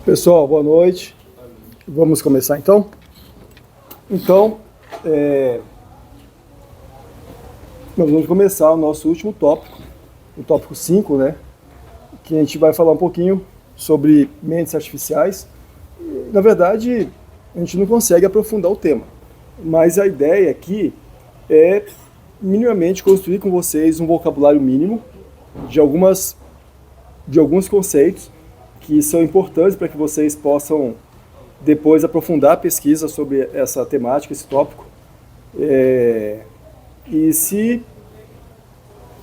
Pessoal, boa noite. Vamos começar então? Nós vamos começar o nosso último tópico, o tópico 5, né? Que a gente vai falar um pouquinho sobre mentes artificiais. Na verdade, a gente não consegue aprofundar o tema, mas a ideia aqui é minimamente construir com vocês um vocabulário mínimo de alguns conceitos que são importantes para que vocês possam depois aprofundar a pesquisa sobre essa temática, esse tópico, e se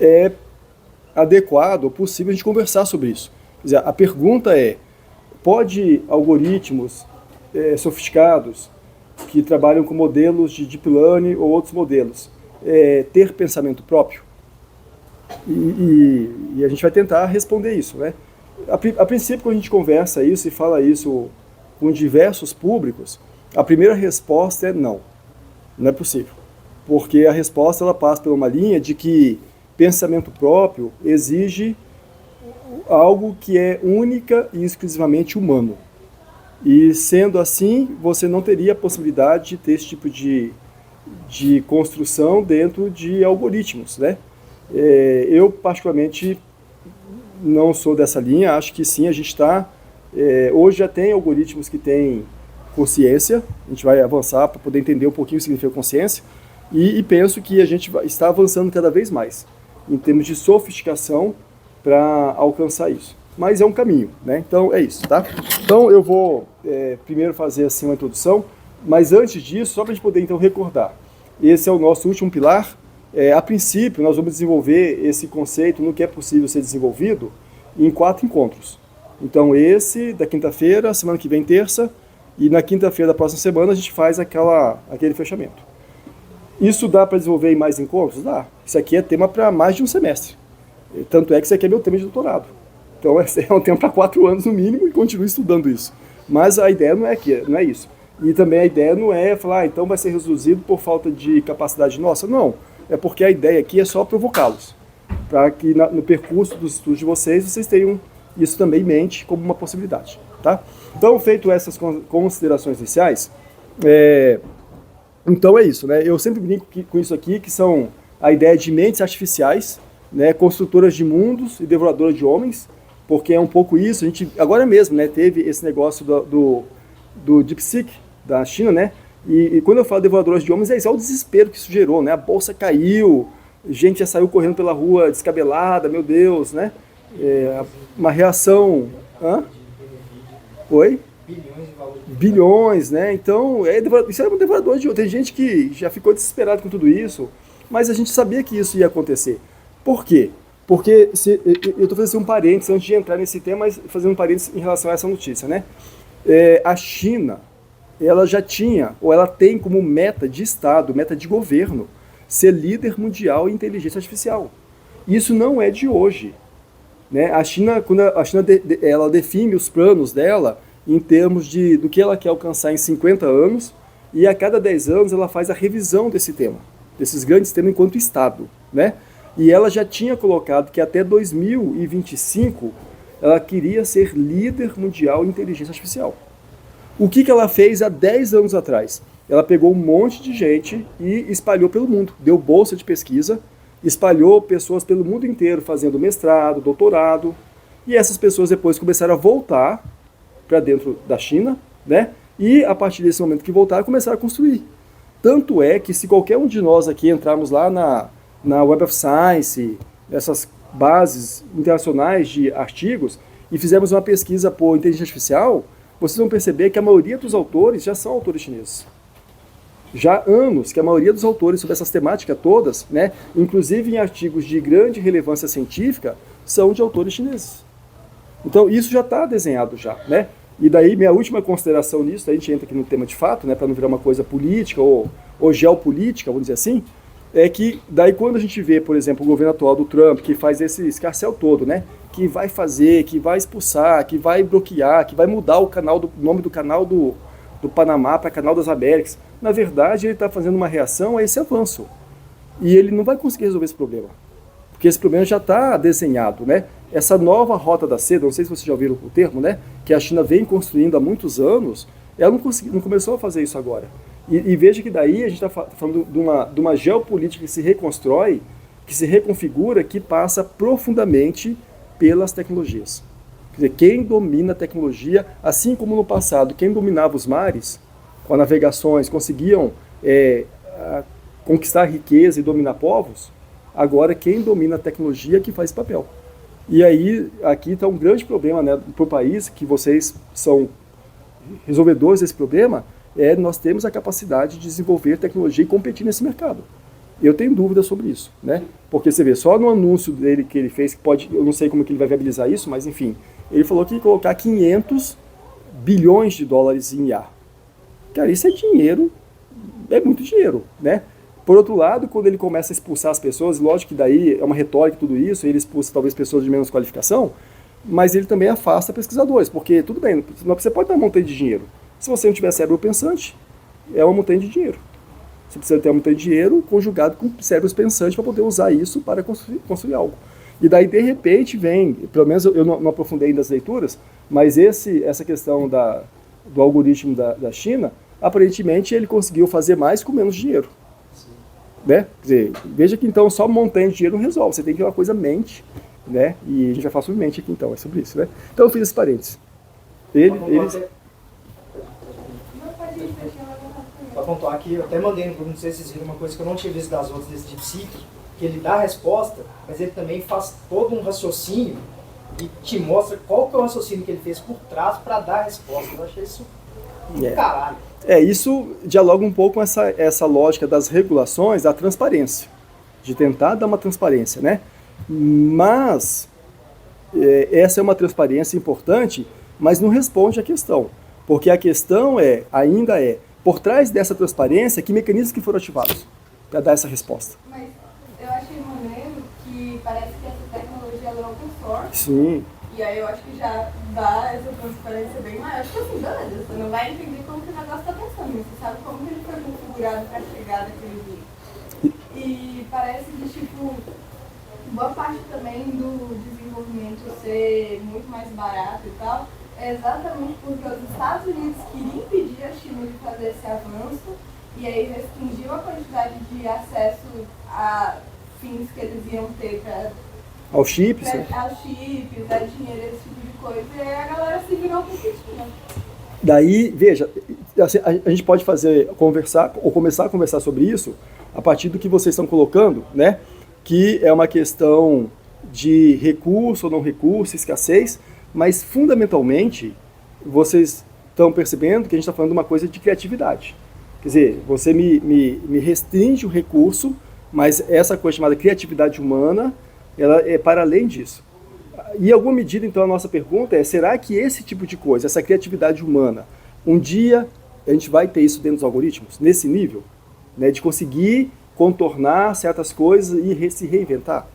é adequado ou possível a gente conversar sobre isso. Quer dizer, a pergunta é, pode algoritmos sofisticados que trabalham com modelos de Deep Learning ou outros modelos ter pensamento próprio? E a gente vai tentar responder isso, né? A princípio, quando a gente conversa isso e fala isso com diversos públicos, a primeira resposta é não. Não é possível. Porque a resposta ela passa por uma linha de que pensamento próprio exige algo que é única e exclusivamente humano. E sendo assim, você não teria a possibilidade de ter esse tipo de construção dentro de algoritmos, né? Eu, particularmente, não sou dessa linha, acho que sim, a gente está... hoje já tem algoritmos que têm consciência, a gente vai avançar para poder entender um pouquinho o que significa consciência, e penso que a gente está avançando cada vez mais, em termos de sofisticação, para alcançar isso. Mas é um caminho, né? Então é isso, tá? Então eu vou primeiro fazer assim uma introdução, mas antes disso, só para a gente poder então recordar, esse é o nosso último pilar. A princípio, nós vamos desenvolver esse conceito no que é possível ser desenvolvido em 4 encontros. Então, esse da quinta-feira, semana que vem, terça, e na quinta-feira da próxima semana a gente faz aquele fechamento. Isso dá para desenvolver em mais encontros? Dá. Isso aqui é tema para mais de um semestre. Tanto é que isso aqui é meu tema de doutorado. Então, é um tema para 4 anos no mínimo e continuo estudando isso. Mas a ideia não é isso. E também a ideia não é falar, então vai ser reduzido por falta de capacidade nossa. Não. É porque a ideia aqui é só provocá-los, para que no percurso dos estudos de vocês tenham isso também em mente como uma possibilidade, tá? Então, feito essas considerações iniciais, então é isso, né? Eu sempre brinco com isso aqui, que são a ideia de mentes artificiais, né, construtoras de mundos e devoradoras de homens, porque é um pouco isso. A gente, agora mesmo, né, teve esse negócio do DeepSeek, da China, né? E quando eu falo devoradoras de homens, é o desespero que isso gerou, né? A bolsa caiu, gente já saiu correndo pela rua descabelada, meu Deus, né? Uma reação... Hã? Oi? Bilhões, né? Então, isso era um devorador de homens. Tem gente que já ficou desesperado com tudo isso, mas a gente sabia que isso ia acontecer. Por quê? Porque, eu estou fazendo um parênteses antes de entrar nesse tema, mas fazendo um parênteses em relação a essa notícia, né? A China... ela já tinha, ou ela tem como meta de Estado, meta de governo, ser líder mundial em inteligência artificial. Isso não é de hoje, né? A China, quando ela define os planos dela em termos do que ela quer alcançar em 50 anos, e a cada 10 anos ela faz a revisão desse tema, desses grandes temas enquanto Estado, né? E ela já tinha colocado que até 2025 ela queria ser líder mundial em inteligência artificial. O que ela fez há 10 anos atrás? Ela pegou um monte de gente e espalhou pelo mundo. Deu bolsa de pesquisa, espalhou pessoas pelo mundo inteiro fazendo mestrado, doutorado. E essas pessoas depois começaram a voltar para dentro da China, né? E a partir desse momento que voltaram, começaram a construir. Tanto é que se qualquer um de nós aqui entrarmos lá na Web of Science, essas bases internacionais de artigos, e fizermos uma pesquisa por inteligência artificial, vocês vão perceber que a maioria dos autores já são autores chineses. Já há anos que a maioria dos autores sobre essas temáticas todas, né, inclusive em artigos de grande relevância científica, são de autores chineses. Então isso já está desenhado já, né? E daí minha última consideração nisso, a gente entra aqui no tema de fato, né, para não virar uma coisa política ou geopolítica, vamos dizer assim, é que daí quando a gente vê, por exemplo, o governo atual do Trump, que faz esse escarcéu todo, né, que vai fazer, que vai expulsar, que vai bloquear, que vai mudar o nome do canal do Panamá para Canal das Américas, na verdade ele está fazendo uma reação a esse avanço. E ele não vai conseguir resolver esse problema, porque esse problema já está desenhado, né? essa nova rota da seda, não sei se vocês já ouviram o termo, né? Que a China vem construindo há muitos anos, ela não começou a fazer isso agora. E veja que daí a gente está falando de uma geopolítica que se reconstrói, que se reconfigura, que passa profundamente pelas tecnologias. Quer dizer, quem domina a tecnologia, assim como no passado, quem dominava os mares, com as navegações, conseguiam conquistar riqueza e dominar povos, agora quem domina a tecnologia é que faz esse papel. E aí, aqui está um grande problema, né, para o país, que vocês são resolvedores desse problema, nós temos a capacidade de desenvolver tecnologia e competir nesse mercado. Eu tenho dúvidas sobre isso, né? Porque você vê, só no anúncio dele que ele fez, que pode, eu não sei como que ele vai viabilizar isso, mas enfim, ele falou que ia colocar 500 bilhões de dólares em IA. Cara, isso é dinheiro, é muito dinheiro, né? Por outro lado, quando ele começa a expulsar as pessoas, lógico que daí é uma retórica tudo isso, ele expulsa talvez pessoas de menos qualificação, mas ele também afasta pesquisadores, porque tudo bem, você pode dar uma montanha de dinheiro. Se você não tiver cérebro pensante, é uma montanha de dinheiro. Você precisa ter uma montanha de dinheiro conjugado com cérebros pensantes para poder usar isso para construir algo. E daí, de repente, vem, pelo menos eu não aprofundei ainda as leituras, mas essa questão do algoritmo da China, aparentemente ele conseguiu fazer mais com menos dinheiro. Né? Quer dizer, veja que então só montanha de dinheiro não resolve, você tem que ter uma coisa mente, né? E a gente vai falar sobre mente aqui então, é sobre isso, né? Então eu fiz esse parênteses. Para pontuar aqui, eu até mandei no grupo, não sei se vocês viram, uma coisa que eu não tinha visto das outras desse DeepSeek, que ele dá a resposta, mas ele também faz todo um raciocínio e te mostra qual que é o raciocínio que ele fez por trás para dar a resposta. Eu achei isso do caralho. Isso dialoga um pouco com essa lógica das regulações, da transparência, de tentar dar uma transparência, né? Mas essa é uma transparência importante, mas não responde à questão, porque a questão ainda por trás dessa transparência, que mecanismos que foram ativados para dar essa resposta? Mas eu achei maneiro que parece que essa tecnologia é open source. Sim. E aí eu acho que já dá essa transparência bem maior. Tipo assim, beleza, você não vai entender como que o negócio está pensando, mas você sabe como que ele foi configurado para chegar naquele jeito. E parece que, tipo, boa parte também do desenvolvimento ser muito mais barato e tal, é exatamente porque os Estados Unidos queriam impedir a China de fazer esse avanço e aí restringiu a quantidade de acesso a fins que eles iam ter para aos chips, aos chips, a dinheiro, esse tipo de coisa, e aí a galera se virou competindo. Daí, veja, a gente pode começar a conversar sobre isso a partir do que vocês estão colocando, né? Que é uma questão de recurso ou não recurso, escassez, mas fundamentalmente vocês estão percebendo que a gente está falando de uma coisa de criatividade. Quer dizer, você me restringe o recurso, mas essa coisa chamada criatividade humana, ela é para além disso. E em alguma medida, então, a nossa pergunta é, será que esse tipo de coisa, essa criatividade humana, um dia a gente vai ter isso dentro dos algoritmos, nesse nível, né, de conseguir contornar certas coisas e se reinventar?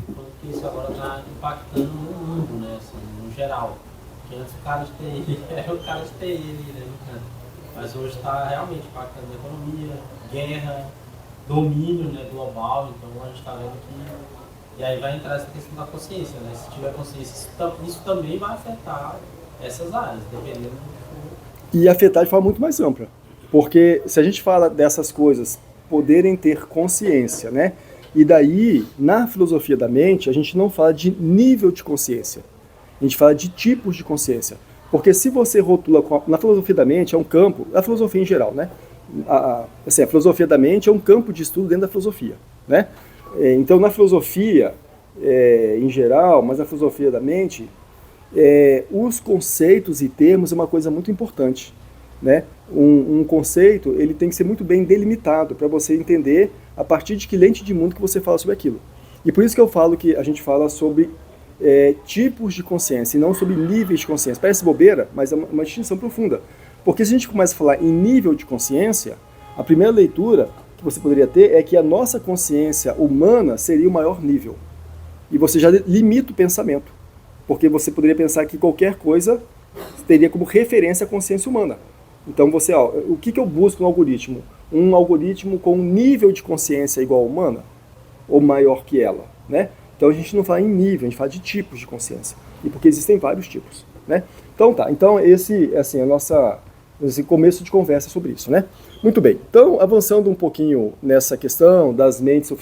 Porque isso agora está impactando no mundo, né, assim, no geral. Porque antes o cara de TI era o cara de TI ali, né, mas hoje está realmente impactando a economia, guerra, domínio, né, global, então a gente está vendo que... E aí vai entrar essa questão da consciência, né, se tiver consciência, isso também vai afetar essas áreas, dependendo do que for. E afetar de forma muito mais ampla, porque se a gente fala dessas coisas poderem ter consciência, né, e daí, na filosofia da mente, a gente não fala de nível de consciência, a gente fala de tipos de consciência. Porque se você rotula, na filosofia da mente é um campo, a filosofia em geral, né? A filosofia da mente é um campo de estudo dentro da filosofia, né? Então, na filosofia em geral, mas na filosofia da mente, os conceitos e termos é uma coisa muito importante, né? Um conceito, ele tem que ser muito bem delimitado para você entender a partir de que lente de mundo que você fala sobre aquilo. E por isso que eu falo que a gente fala sobre tipos de consciência e não sobre níveis de consciência. Parece bobeira, mas é uma distinção profunda. Porque se a gente começa a falar em nível de consciência, a primeira leitura que você poderia ter é que a nossa consciência humana seria o maior nível. E você já limita o pensamento. Porque você poderia pensar que qualquer coisa teria como referência a consciência humana. Então você, o que eu busco no algoritmo? Um algoritmo com um nível de consciência igual à humana? Ou maior que ela, né? Então Então a gente não fala em nível, a gente fala de tipos de consciência. E porque existem vários tipos, né? Então tá, então esse assim, esse começo de conversa sobre isso, né? Muito bem, então avançando um pouquinho nessa questão das mentes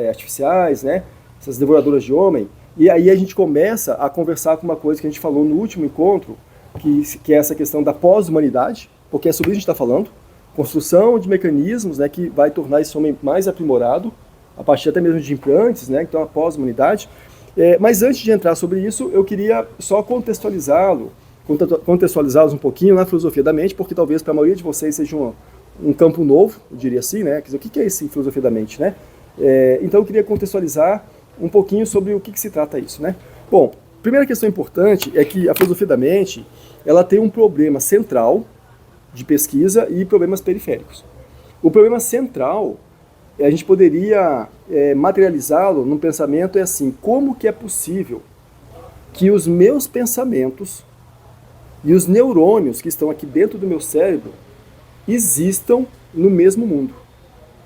artificiais, né? Essas devoradoras de homem, e aí a gente começa a conversar com uma coisa que a gente falou no último encontro, que é essa questão da pós-humanidade, porque é sobre isso que a gente está falando, construção de mecanismos, né, que vai tornar esse homem mais aprimorado, a partir até mesmo de implantes, né, então a pós-humanidade. Mas antes de entrar sobre isso, eu queria só contextualizá-los um pouquinho na filosofia da mente, porque talvez para a maioria de vocês seja um campo novo, eu diria assim, né, quer dizer, o que é esse filosofia da mente, né? Então eu queria contextualizar um pouquinho sobre o que se trata isso, né? Bom, a primeira questão importante é que a filosofia da mente, ela tem um problema central de pesquisa e problemas periféricos. O problema central, a gente poderia materializá-lo num pensamento, é assim, como que é possível que os meus pensamentos e os neurônios que estão aqui dentro do meu cérebro existam no mesmo mundo?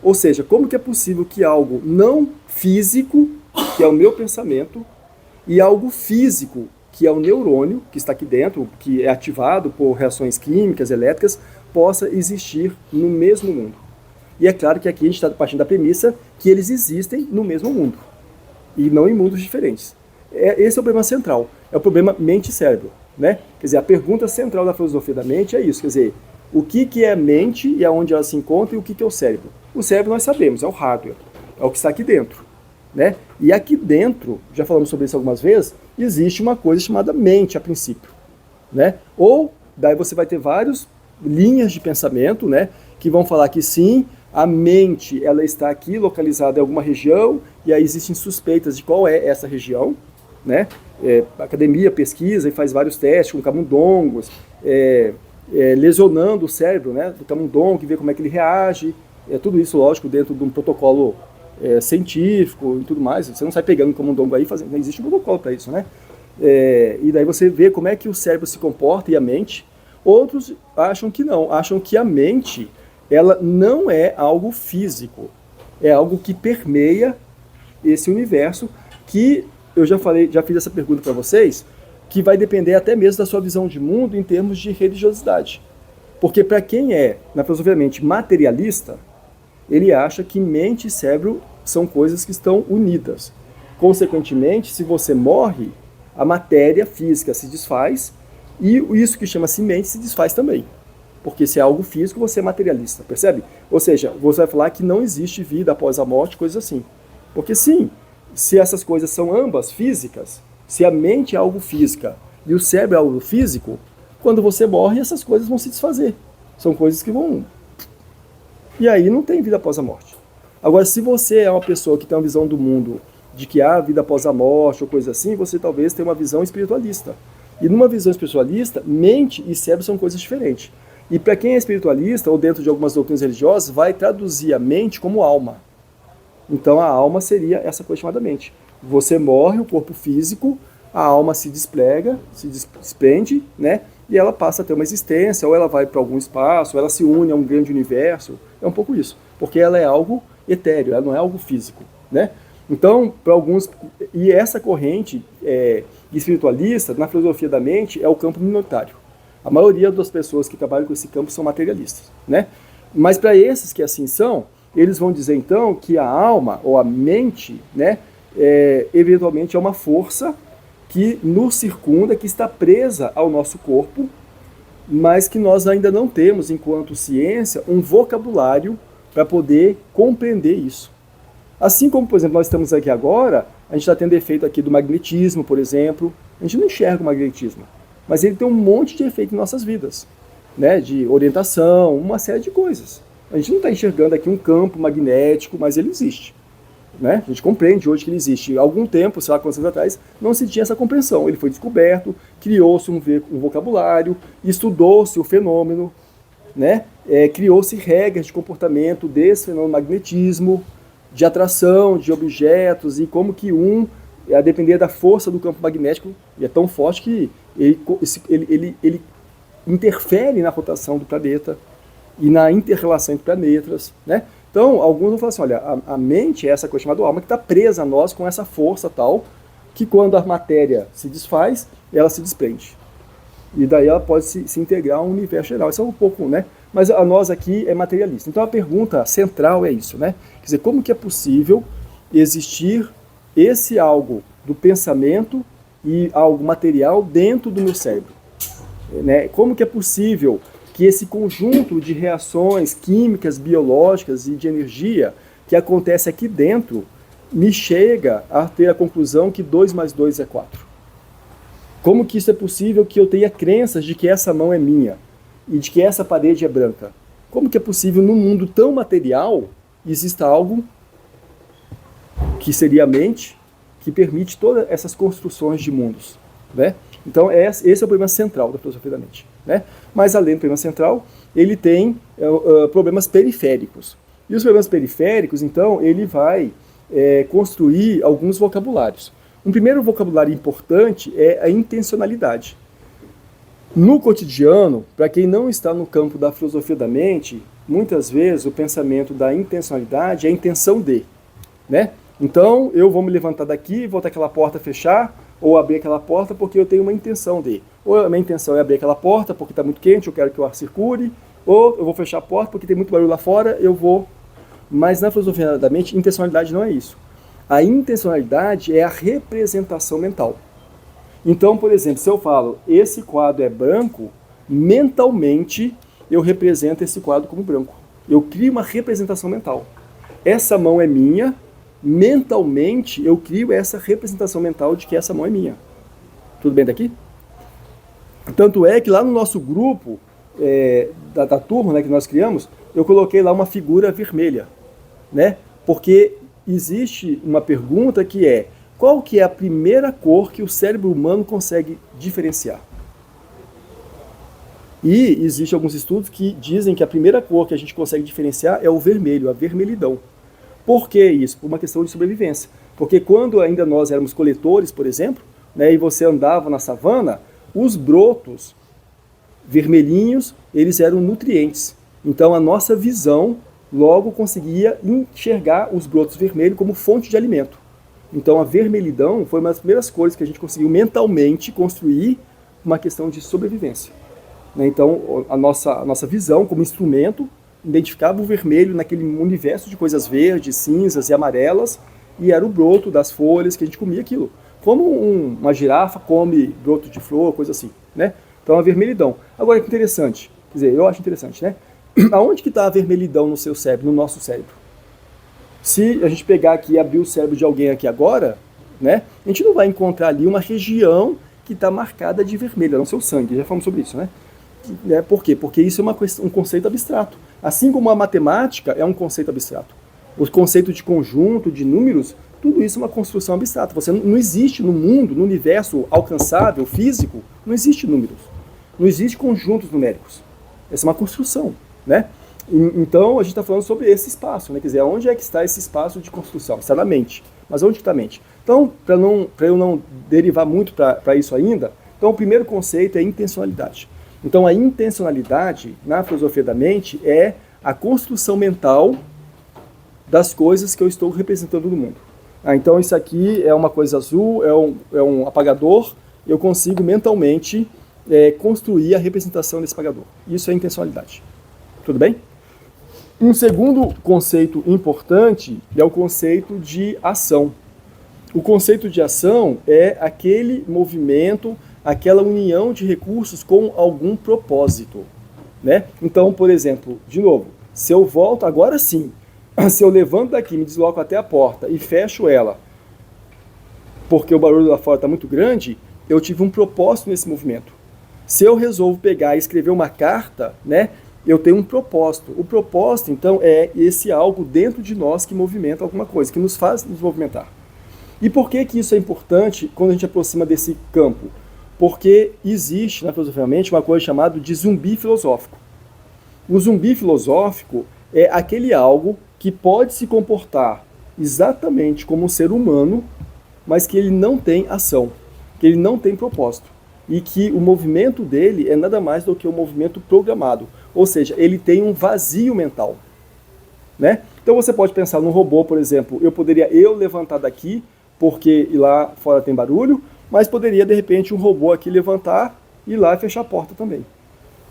Ou seja, como que é possível que algo não físico, que é o meu pensamento, e algo físico, que é o neurônio, que está aqui dentro, que é ativado por reações químicas, elétricas, possa existir no mesmo mundo. E é claro que aqui a gente está partindo da premissa que eles existem no mesmo mundo, e não em mundos diferentes. Esse é o problema central, é o problema mente-cérebro, né? Quer dizer, a pergunta central da filosofia da mente é isso, quer dizer, o que é a mente e aonde ela se encontra e o que é o cérebro? O cérebro nós sabemos, é o hardware, é o que está aqui dentro, né? E aqui dentro, já falamos sobre isso algumas vezes, existe uma coisa chamada mente a princípio, né? Ou daí você vai ter várias linhas de pensamento, né, que vão falar que sim, a mente ela está aqui localizada em alguma região e aí existem suspeitas de qual é essa região, né? A academia pesquisa e faz vários testes com camundongos, lesionando o cérebro, né, do camundongo, vê como é que ele reage, tudo isso, lógico, dentro de um protocolo científico e tudo mais. Você não sai pegando um camundongo aí, não existe um protocolo para isso, né? E daí você vê como é que o cérebro se comporta e a mente. Outros acham que não, acham que a mente ela não é algo físico, é algo que permeia esse universo, que eu já fiz essa pergunta para vocês, que vai depender até mesmo da sua visão de mundo em termos de religiosidade. Porque para quem é, na filosofia da mente, materialista, ele acha que mente e cérebro são coisas que estão unidas. Consequentemente, se você morre, a matéria física se desfaz e isso que chama-se mente se desfaz também. Porque se é algo físico, você é materialista, percebe? Ou seja, você vai falar que não existe vida após a morte, coisas assim. Porque sim, se essas coisas são ambas físicas, se a mente é algo física e o cérebro é algo físico, quando você morre, essas coisas vão se desfazer. São coisas que vão... E aí não tem vida após a morte. Agora, se você é uma pessoa que tem uma visão do mundo de que há vida após a morte ou coisa assim, você talvez tenha uma visão espiritualista. E numa visão espiritualista, mente e cérebro são coisas diferentes. E para quem é espiritualista, ou dentro de algumas doutrinas religiosas, vai traduzir a mente como alma. Então a alma seria essa coisa chamada mente. Você morre, o corpo físico, a alma se desprega, se desprende, né? E ela passa a ter uma existência, ou ela vai para algum espaço, ou ela se une a um grande universo. É um pouco isso. Porque ela é algo etéreo, ela não é algo físico, né? Então, para alguns... E essa corrente espiritualista, na filosofia da mente, é o campo minoritário. A maioria das pessoas que trabalham com esse campo são materialistas, né? Mas para esses que assim são, eles vão dizer então que a alma, ou a mente, né, eventualmente é uma força que nos circunda, que está presa ao nosso corpo, mas que nós ainda não temos, enquanto ciência, um vocabulário para poder compreender isso. Assim como, por exemplo, nós estamos aqui agora, a gente está tendo efeito aqui do magnetismo, por exemplo. A gente não enxerga o magnetismo, mas ele tem um monte de efeito em nossas vidas, né? De orientação, uma série de coisas. A gente não está enxergando aqui um campo magnético, mas ele existe, né? A gente compreende hoje que ele existe. Há algum tempo, sei lá quantos anos atrás, não se tinha essa compreensão. Ele foi descoberto, criou-se um vocabulário, estudou-se o fenômeno, né? Criou-se regras de comportamento desse fenômeno magnetismo, de atração de objetos, e como que a depender da força do campo magnético, e é tão forte que ele interfere na rotação do planeta e na inter-relação entre planetas, né? Então, alguns vão falar assim, olha, a mente é essa coisa chamada alma que está presa a nós com essa força tal, que quando a matéria se desfaz, ela se desprende. E daí ela pode se integrar ao universo geral. Isso é um pouco, né? Mas a nós aqui é materialista. Então a pergunta central é isso, né? Quer dizer, como que é possível existir esse algo do pensamento e algo material dentro do meu cérebro? Né? Como que é possível que esse conjunto de reações químicas, biológicas e de energia que acontece aqui dentro me chega a ter a conclusão que 2 mais 2 é 4? Como que isso é possível que eu tenha crenças de que essa mão é minha e de que essa parede é branca? Como que é possível num mundo tão material exista algo que seria a mente que permite todas essas construções de mundos, né? Então esse é o problema central da filosofia da mente, né? Mas além do problema central, ele tem problemas periféricos. E os problemas periféricos, então, ele vai construir alguns vocabulários. Um primeiro vocabulário importante é a intencionalidade. No cotidiano, para quem não está no campo da filosofia da mente, muitas vezes o pensamento da intencionalidade é a intenção de, né? Então, eu vou me levantar daqui, vou até aquela porta fechar, ou abrir aquela porta porque eu tenho uma intenção de. Ou a minha intenção é abrir aquela porta porque está muito quente, eu quero que o ar circule, ou eu vou fechar a porta porque tem muito barulho lá fora, eu vou... Mas na filosofia da mente, intencionalidade não é isso. A intencionalidade é a representação mental. Então, por exemplo, se eu falo, esse quadro é branco, mentalmente eu represento esse quadro como branco. Eu crio uma representação mental. Essa mão é minha, mentalmente eu crio essa representação mental de que essa mão é minha. Tudo bem daqui? Tanto é que lá no nosso grupo, da turma, né, que nós criamos, eu coloquei lá uma figura vermelha, né? Porque existe uma pergunta que é, qual que é a primeira cor que o cérebro humano consegue diferenciar? E existem alguns estudos que dizem que a primeira cor que a gente consegue diferenciar é o vermelho, a vermelhidão. Por que isso? Por uma questão de sobrevivência. Porque quando ainda nós éramos coletores, por exemplo, né, e você andava na savana, os brotos vermelhinhos, eles eram nutrientes. Então a nossa visão logo conseguia enxergar os brotos vermelhos como fonte de alimento. Então a vermelhidão foi uma das primeiras cores que a gente conseguiu mentalmente construir uma questão de sobrevivência. Então a nossa visão como instrumento identificava o vermelho naquele universo de coisas verdes, cinzas e amarelas, e era o broto das folhas que a gente comia aquilo. Como uma girafa come broto de flor, coisa assim, né? Então a vermelhidão. Agora que interessante, quer dizer, eu acho interessante, né? Aonde que está a vermelhidão no seu cérebro, no nosso cérebro? Se a gente pegar aqui e abrir o cérebro de alguém aqui agora, né? A gente não vai encontrar ali uma região que está marcada de vermelho, não seu sangue, já falamos sobre isso, né? Por quê? Porque isso é um conceito abstrato. Assim como a matemática é um conceito abstrato. O conceito de conjunto, de números, tudo isso é uma construção abstrata. Você não existe no mundo, no universo alcançável, físico, não existe números. Não existe conjuntos numéricos. Essa é uma construção, né? Então a gente está falando sobre esse espaço, né? Quer dizer, onde é que está esse espaço de construção? Está na mente. Mas onde está a mente? Então, para eu não derivar muito para isso ainda, então o primeiro conceito é intencionalidade. Então a intencionalidade na filosofia da mente é a construção mental das coisas que eu estou representando no mundo. Então isso aqui é uma coisa azul, é um apagador, eu consigo mentalmente construir a representação desse apagador. Isso é intencionalidade. Tudo bem? Um segundo conceito importante é o conceito de ação. O conceito de ação é aquele movimento, aquela união de recursos com algum propósito, né? Então, por exemplo, de novo, se eu volto, agora sim, se eu levanto daqui, me desloco até a porta e fecho ela, porque o barulho lá fora está muito grande, eu tive um propósito nesse movimento. Se eu resolvo pegar e escrever uma carta, né, eu tenho um propósito. O propósito, então, é esse algo dentro de nós que movimenta alguma coisa, que nos faz nos movimentar. E por que isso é importante quando a gente aproxima desse campo? Porque existe, na filosofia da mente, uma coisa chamada de zumbi filosófico. O zumbi filosófico é aquele algo que pode se comportar exatamente como um ser humano, mas que ele não tem ação, que ele não tem propósito. E que o movimento dele é nada mais do que um movimento programado. Ou seja, ele tem um vazio mental, né? Então, Então você pode pensar num robô, por exemplo, eu poderia levantar daqui, porque lá fora tem barulho, mas poderia de repente um robô aqui levantar e ir lá e fechar a porta também.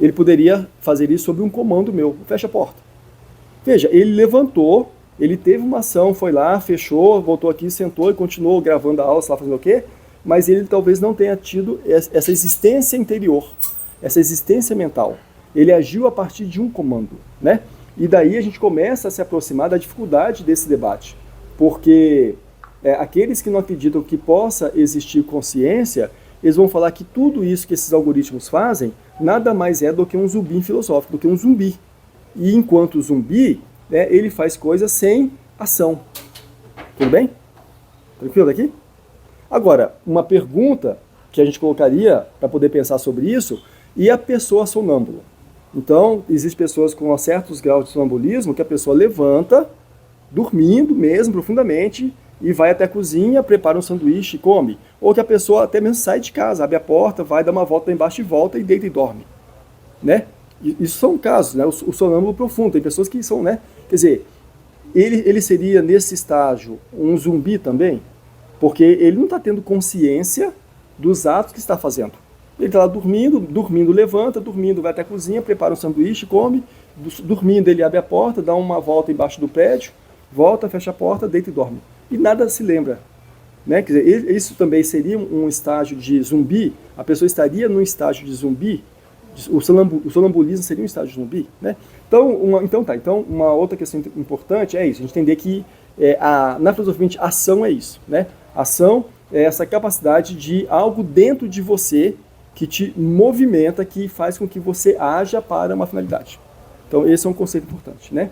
Ele poderia fazer isso sob um comando meu, fecha a porta. Veja, ele levantou, ele teve uma ação, foi lá, fechou, voltou aqui, sentou e continuou gravando a aula, sei lá, fazendo o quê, mas ele talvez não tenha tido essa existência interior, essa existência mental. Ele agiu a partir de um comando, né? E daí a gente começa a se aproximar da dificuldade desse debate, porque aqueles que não acreditam que possa existir consciência, eles vão falar que tudo isso que esses algoritmos fazem nada mais é do que um zumbi filosófico, do que um zumbi. E enquanto zumbi, né, ele faz coisas sem ação. Tudo bem? Tranquilo daqui? Agora, uma pergunta que a gente colocaria para poder pensar sobre isso, e a pessoa sonâmbula? Então, existem pessoas com certos graus de sonambulismo que a pessoa levanta, dormindo mesmo, profundamente, e vai até a cozinha, prepara um sanduíche e come. Ou que a pessoa até mesmo sai de casa, abre a porta, vai dar uma volta lá embaixo e volta e deita e dorme. Né? Isso são casos, né? O sonâmbulo profundo. Tem pessoas que são, né? Quer dizer, ele seria nesse estágio um zumbi também? Porque ele não está tendo consciência dos atos que está fazendo. Ele está lá dormindo levanta, dormindo vai até a cozinha, prepara um sanduíche, come, dormindo ele abre a porta, dá uma volta embaixo do prédio, volta, fecha a porta, deita e dorme. E nada se lembra. Né? Quer dizer, isso também seria um estágio de zumbi? A pessoa estaria num estágio de zumbi? O sonambulismo seria um estágio de zumbi? Né? Então, uma outra questão importante é isso, a gente entender que na filosofia a ação é isso. Né? Ação é essa capacidade de algo dentro de você que te movimenta, que faz com que você haja para uma finalidade. Então, esse é um conceito importante. Né?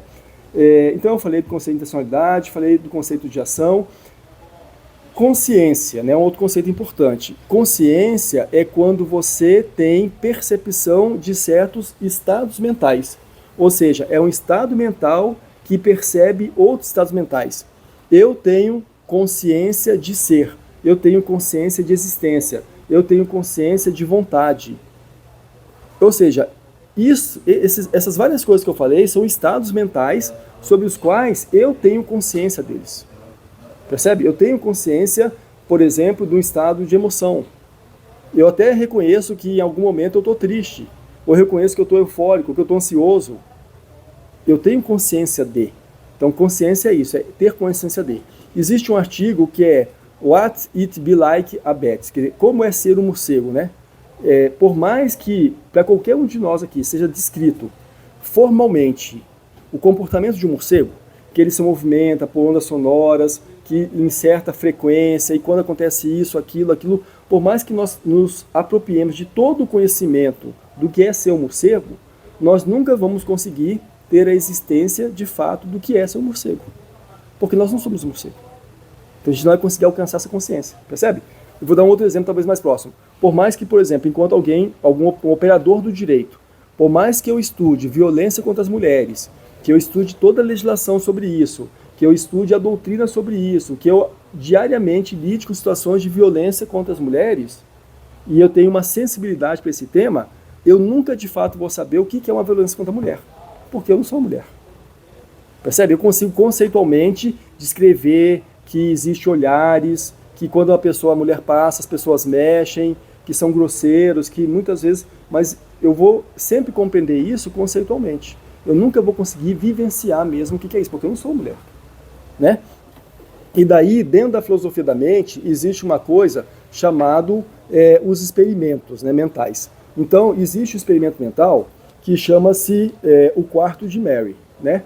Então, eu falei do conceito de intencionalidade, falei do conceito de ação. Consciência, né, é um outro conceito importante. Consciência é quando você tem percepção de certos estados mentais. Ou seja, é um estado mental que percebe outros estados mentais. Eu tenho consciência de ser, eu tenho consciência de existência, eu tenho consciência de vontade. Ou seja, essas várias coisas que eu falei são estados mentais sobre os quais eu tenho consciência deles. Percebe? Eu tenho consciência, por exemplo, de um estado de emoção. Eu até reconheço que em algum momento eu estou triste, ou reconheço que eu estou eufórico, que eu estou ansioso. Eu tenho consciência de. Então, consciência é isso, é ter consciência de. Existe um artigo que é What It Be Like a Bat, quer dizer, como é ser um morcego, né? Por mais que, para qualquer um de nós aqui, seja descrito formalmente o comportamento de um morcego, que ele se movimenta por ondas sonoras, que em certa frequência, e quando acontece isso, aquilo, por mais que nós nos apropriemos de todo o conhecimento do que é ser um morcego, nós nunca vamos conseguir ter a existência de fato do que é ser um morcego. Porque nós não somos um morcego. Então a gente não vai conseguir alcançar essa consciência, percebe? Eu vou dar um outro exemplo talvez mais próximo. Por mais que, por exemplo, enquanto algum operador do direito, por mais que eu estude violência contra as mulheres, que eu estude toda a legislação sobre isso, que eu estude a doutrina sobre isso, que eu diariamente lide com situações de violência contra as mulheres, e eu tenho uma sensibilidade para esse tema, eu nunca de fato vou saber o que é uma violência contra a mulher, porque eu não sou mulher. Percebe? Eu consigo conceitualmente descrever que existem olhares, que quando a mulher passa, as pessoas mexem, que são grosseiros, que muitas vezes... Mas eu vou sempre compreender isso conceitualmente. Eu nunca vou conseguir vivenciar mesmo o que é isso, porque eu não sou mulher. Né? E daí, dentro da filosofia da mente, existe uma coisa chamada os experimentos, né, mentais. Então, existe um experimento mental que chama-se o quarto de Mary. Né?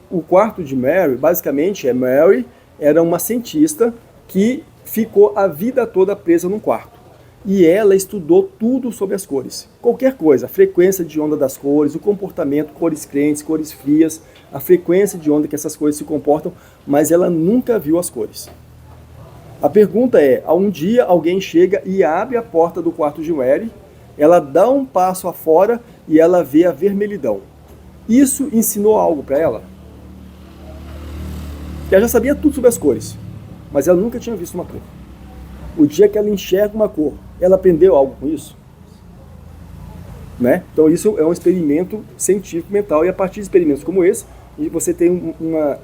O quarto de Mary, basicamente, Mary era uma cientista que ficou a vida toda presa num quarto. E ela estudou tudo sobre as cores. Qualquer coisa, a frequência de onda das cores, o comportamento, cores quentes, cores frias, a frequência de onda que essas cores se comportam, mas ela nunca viu as cores. A pergunta é, um dia alguém chega e abre a porta do quarto de Mary, ela dá um passo afora e ela vê a vermelhidão. Isso ensinou algo para ela? Ela já sabia tudo sobre as cores, mas ela nunca tinha visto uma cor. O dia que ela enxerga uma cor, ela aprendeu algo com isso? né? Então isso é um experimento científico mental, e a partir de experimentos como esse, você tem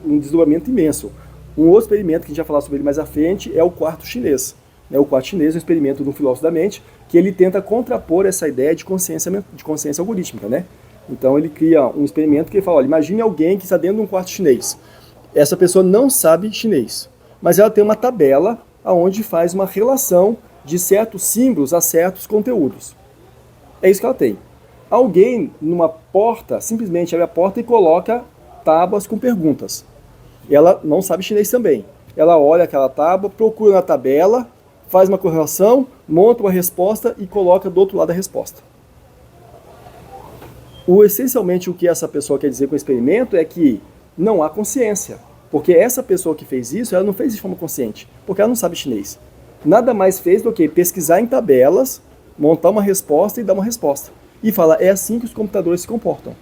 um desdobramento imenso. Um outro experimento, que a gente vai falar sobre ele mais à frente, é o quarto chinês. Né? O quarto chinês é um experimento do filósofo da mente, que ele tenta contrapor essa ideia de consciência algorítmica, né? Então ele cria um experimento que ele fala, olha, imagine alguém que está dentro de um quarto chinês. Essa pessoa não sabe chinês, mas ela tem uma tabela onde faz uma relação de certos símbolos a certos conteúdos. É isso que ela tem. Alguém numa porta, simplesmente abre a porta e coloca tábuas com perguntas. Ela não sabe chinês também. Ela olha aquela tábua, procura na tabela, faz uma correlação, monta uma resposta e coloca do outro lado a resposta. Essencialmente o que essa pessoa quer dizer com o experimento é que não há consciência. Porque essa pessoa que fez isso, ela não fez de forma consciente, porque ela não sabe chinês. Nada mais fez do que pesquisar em tabelas, montar uma resposta e dar uma resposta. E fala, é assim que os computadores se comportam.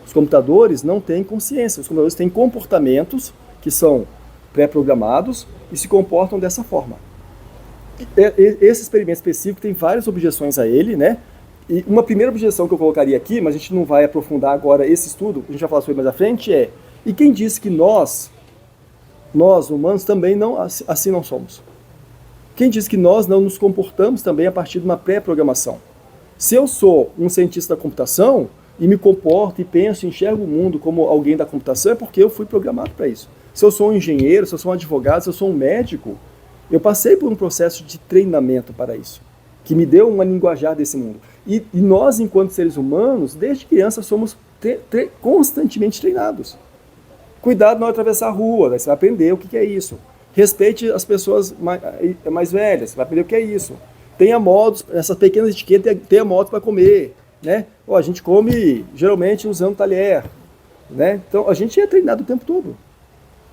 Os computadores não têm consciência, os computadores têm comportamentos que são pré-programados e se comportam dessa forma. Esse experimento específico tem várias objeções a ele, né? E uma primeira objeção que eu colocaria aqui, mas a gente não vai aprofundar agora esse estudo, a gente vai falar sobre mais à frente, e quem disse que nós humanos também assim não somos? Quem diz que nós não nos comportamos também a partir de uma pré-programação? Se eu sou um cientista da computação e me comporto e penso e enxergo o mundo como alguém da computação, é porque eu fui programado para isso. Se eu sou um engenheiro, se eu sou um advogado, se eu sou um médico, eu passei por um processo de treinamento para isso, que me deu uma linguajar desse mundo. E nós, enquanto seres humanos, desde criança, somos constantemente treinados. Cuidado na hora de atravessar a rua, você vai aprender o que é isso. Respeite as pessoas mais velhas, você vai aprender o que é isso. Tenha modos, essas pequenas etiquetas, tenha modos para comer. Né? A gente come geralmente usando talher. Né? Então a gente é treinado o tempo todo.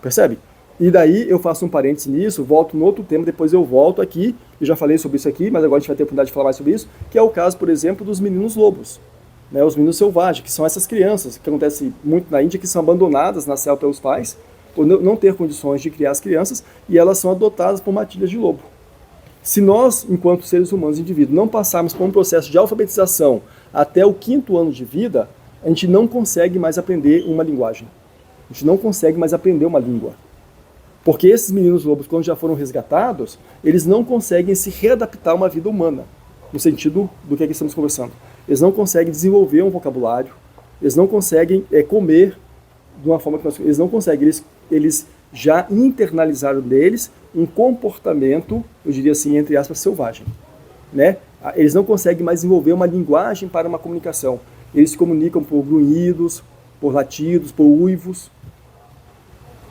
Percebe? E daí eu faço um parênteses nisso, volto no outro tema, depois eu volto aqui, eu já falei sobre isso aqui, mas agora a gente vai ter a oportunidade de falar mais sobre isso, que é o caso, por exemplo, dos meninos lobos. Né, os meninos selvagens, que são essas crianças, que acontece muito na Índia, que são abandonadas na selva pelos pais, por não ter condições de criar as crianças, e elas são adotadas por matilhas de lobo. Se nós, enquanto seres humanos, indivíduos, não passarmos por um processo de alfabetização até o 5º ano de vida, a gente não consegue mais aprender uma linguagem. A gente não consegue mais aprender uma língua. Porque esses meninos lobos, quando já foram resgatados, eles não conseguem se readaptar a uma vida humana, no sentido do que aqui estamos conversando. Eles não conseguem desenvolver um vocabulário, eles não conseguem comer de uma forma que eles não conseguem. Eles já internalizaram deles um comportamento, eu diria assim, entre aspas, selvagem. Né? Eles não conseguem mais desenvolver uma linguagem para uma comunicação. Eles se comunicam por grunhidos, por latidos, por uivos.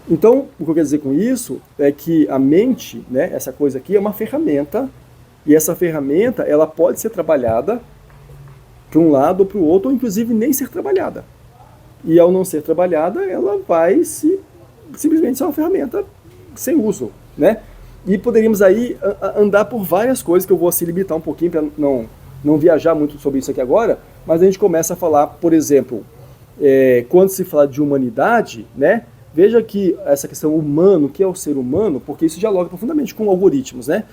Então, o que eu quero dizer com isso é que a mente, né, essa coisa aqui, é uma ferramenta, e essa ferramenta ela pode ser trabalhada para um lado ou para o outro, ou inclusive nem ser trabalhada. E ao não ser trabalhada, ela vai simplesmente ser uma ferramenta sem uso. Né? E poderíamos aí andar por várias coisas, que eu vou se limitar um pouquinho para não viajar muito sobre isso aqui agora, mas a gente começa a falar, por exemplo, quando se fala de humanidade, né? Veja que essa questão humano, o que é o ser humano, porque isso dialoga profundamente com algoritmos, né?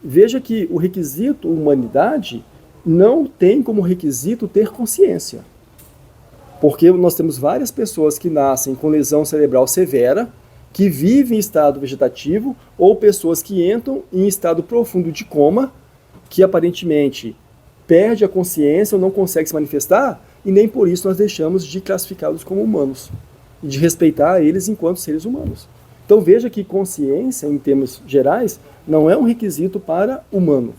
Veja que o requisito humanidade não tem como requisito ter consciência. Porque nós temos várias pessoas que nascem com lesão cerebral severa, que vivem em estado vegetativo, ou pessoas que entram em estado profundo de coma, que aparentemente perde a consciência ou não consegue se manifestar, e nem por isso nós deixamos de classificá-los como humanos, e de respeitar eles enquanto seres humanos. Então veja que consciência, em termos gerais, não é um requisito para humano,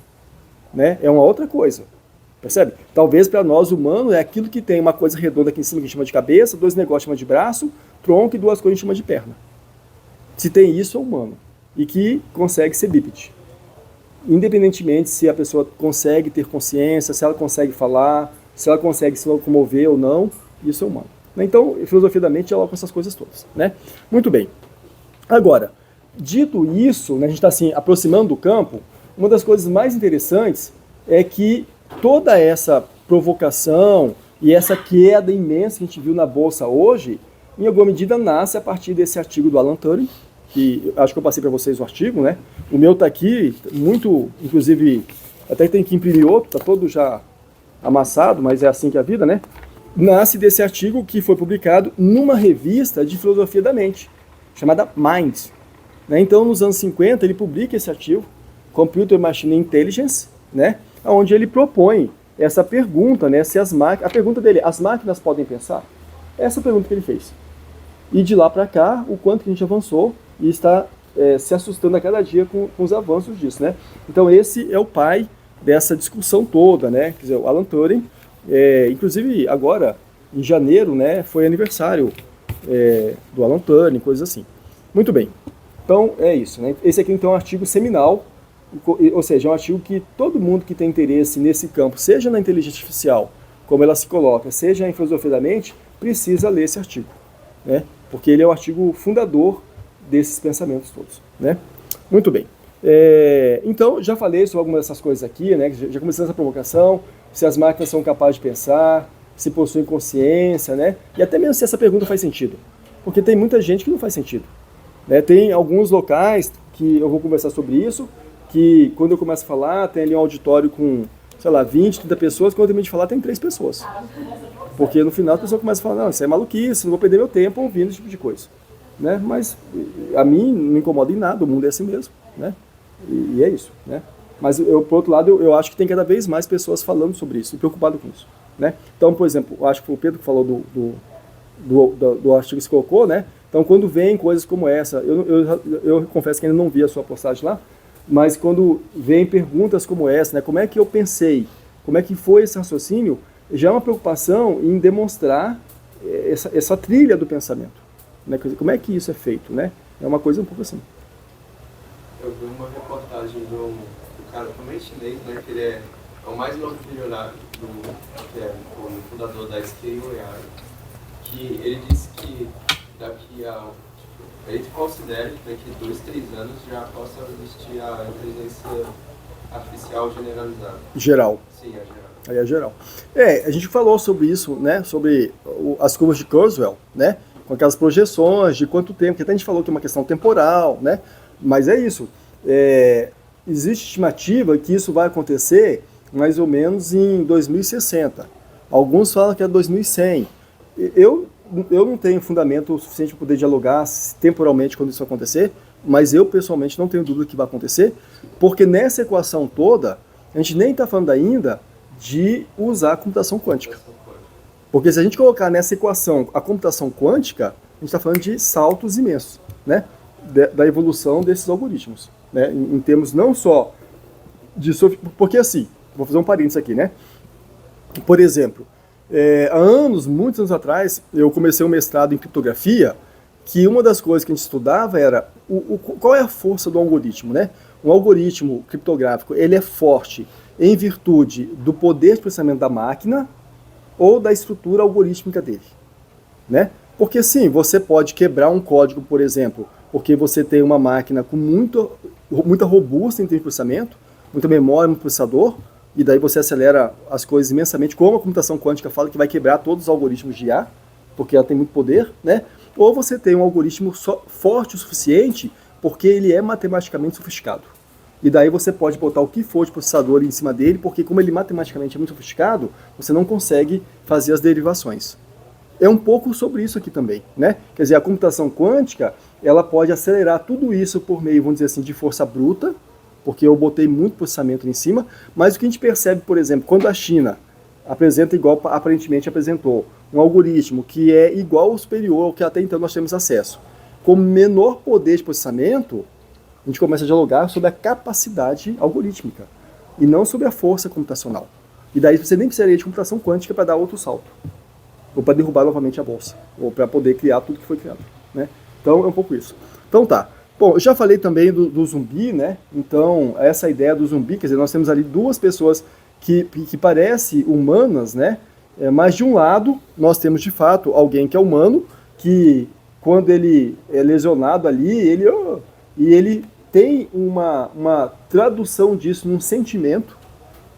né? É uma outra coisa. Percebe? Talvez para nós, humano, é aquilo que tem uma coisa redonda aqui em cima que a gente chama de cabeça, 2 negócios que a gente chama de braço, tronco e 2 coisas que a gente chama de perna. Se tem isso, é humano. E que consegue ser bípede. Independentemente se a pessoa consegue ter consciência, se ela consegue falar, se ela consegue se locomover ou não, isso é humano. Então, a filosofia da mente dialoga com essas coisas todas. Né? Muito bem. Agora, dito isso, né, a gente está assim, aproximando do campo, uma das coisas mais interessantes é que toda essa provocação e essa queda imensa que a gente viu na Bolsa hoje, em alguma medida nasce a partir desse artigo do Alan Turing, que acho que eu passei para vocês o artigo, né? O meu está aqui, muito, inclusive, até tem que imprimir outro, está todo já amassado, mas é assim que é a vida, né? Nasce desse artigo que foi publicado numa revista de filosofia da mente, chamada Mind. Né? Então, nos anos 50, ele publica esse artigo, Computer Machine Intelligence, né? Onde ele propõe essa pergunta, né? Se a pergunta dele, as máquinas podem pensar? Essa é a pergunta que ele fez. E de lá para cá, o quanto que a gente avançou e está se assustando a cada dia com os avanços disso, né? Então esse é o pai dessa discussão toda, né? Quer dizer, o Alan Turing, inclusive agora, em janeiro, né, foi aniversário do Alan Turing, coisas assim. Muito bem, então é isso, né? Esse aqui então é um artigo seminal, ou seja, é um artigo que todo mundo que tem interesse nesse campo, seja na inteligência artificial, como ela se coloca, seja em filosofia da mente, precisa ler esse artigo, né? Porque ele é o artigo fundador desses pensamentos todos, né? Muito bem. Então, já falei sobre algumas dessas coisas aqui, né? Já comecei essa provocação, se as máquinas são capazes de pensar, se possuem consciência, né? E até mesmo se essa pergunta faz sentido. Porque tem muita gente que não faz sentido, né? Tem alguns locais que eu vou conversar sobre isso, que quando eu começo a falar, tem ali um auditório com, sei lá, 20, 30 pessoas, quando eu termino de falar, tem 3 pessoas. Porque no final a pessoa começa a falar, não, isso é maluquice, não vou perder meu tempo ouvindo esse tipo de coisa. Né? Mas a mim não me incomoda em nada, o mundo é assim mesmo, né? E é isso, né? Mas por outro lado, eu acho que tem cada vez mais pessoas falando sobre isso e preocupado com isso, né? Então, por exemplo, eu acho que foi o Pedro que falou do artigo que se colocou, né? Então, quando vem coisas como essa, eu confesso que ainda não vi a sua postagem lá, mas quando vem perguntas como essa, né? Como é que eu pensei? Como é que foi esse raciocínio? Já é uma preocupação em demonstrar essa trilha do pensamento. Né? Como é que isso é feito, né? É uma coisa um pouco assim. Eu vi uma reportagem do cara também chinês, né? Que ele é o mais novo bilionário que é o fundador da Scale.ai, que ele disse que daqui a ele considera que daqui a 2, 3 anos já possa existir a inteligência artificial generalizada. Geral. Sim, é geral. Aí é geral. A gente falou sobre isso, né? Sobre as curvas de Kurzweil, né? Com aquelas projeções de quanto tempo, que até a gente falou que é uma questão temporal, né? Mas é isso. Existe estimativa que isso vai acontecer mais ou menos em 2060. Alguns falam que é 2100. Eu não tenho fundamento suficiente para poder dialogar temporalmente quando isso acontecer, mas eu pessoalmente não tenho dúvida que vai acontecer, porque nessa equação toda, a gente nem está falando ainda de usar a computação quântica. Porque se a gente colocar nessa equação a computação quântica, a gente está falando de saltos imensos, né? Da evolução desses algoritmos, né? Em termos não só de... Porque assim, vou fazer um parênteses aqui, né? Por exemplo, há muitos anos atrás, eu comecei um mestrado em criptografia, que uma das coisas que a gente estudava era qual é a força do algoritmo, né? Um algoritmo criptográfico, ele é forte em virtude do poder de processamento da máquina ou da estrutura algorítmica dele, né? Porque sim, você pode quebrar um código, por exemplo, porque você tem uma máquina com muita robusta em termos de processamento, muita memória, muito processador, e daí você acelera as coisas imensamente, como a computação quântica fala que vai quebrar todos os algoritmos de IA, porque ela tem muito poder, né? Ou você tem um algoritmo forte o suficiente, porque ele é matematicamente sofisticado. E daí você pode botar o que for de processador em cima dele, porque como ele matematicamente é muito sofisticado, você não consegue fazer as derivações. É um pouco sobre isso aqui também, né? Quer dizer, a computação quântica, ela pode acelerar tudo isso por meio, vamos dizer assim, de força bruta, porque eu botei muito processamento em cima, mas o que a gente percebe, por exemplo, quando a China apresenta igual, aparentemente apresentou, um algoritmo que é igual ou superior ao que até então nós temos acesso, com menor poder de processamento, a gente começa a dialogar sobre a capacidade algorítmica e não sobre a força computacional. E daí você nem precisaria de computação quântica para dar outro salto, ou para derrubar novamente a bolsa, ou para poder criar tudo que foi criado, né? Então é um pouco isso. Então tá. Bom, eu já falei também do zumbi, né? Então essa ideia do zumbi, quer dizer, nós temos ali duas pessoas que parecem humanas, né? Mas de um lado nós temos de fato alguém que é humano, que quando ele é lesionado ali, ele tem uma tradução disso num sentimento,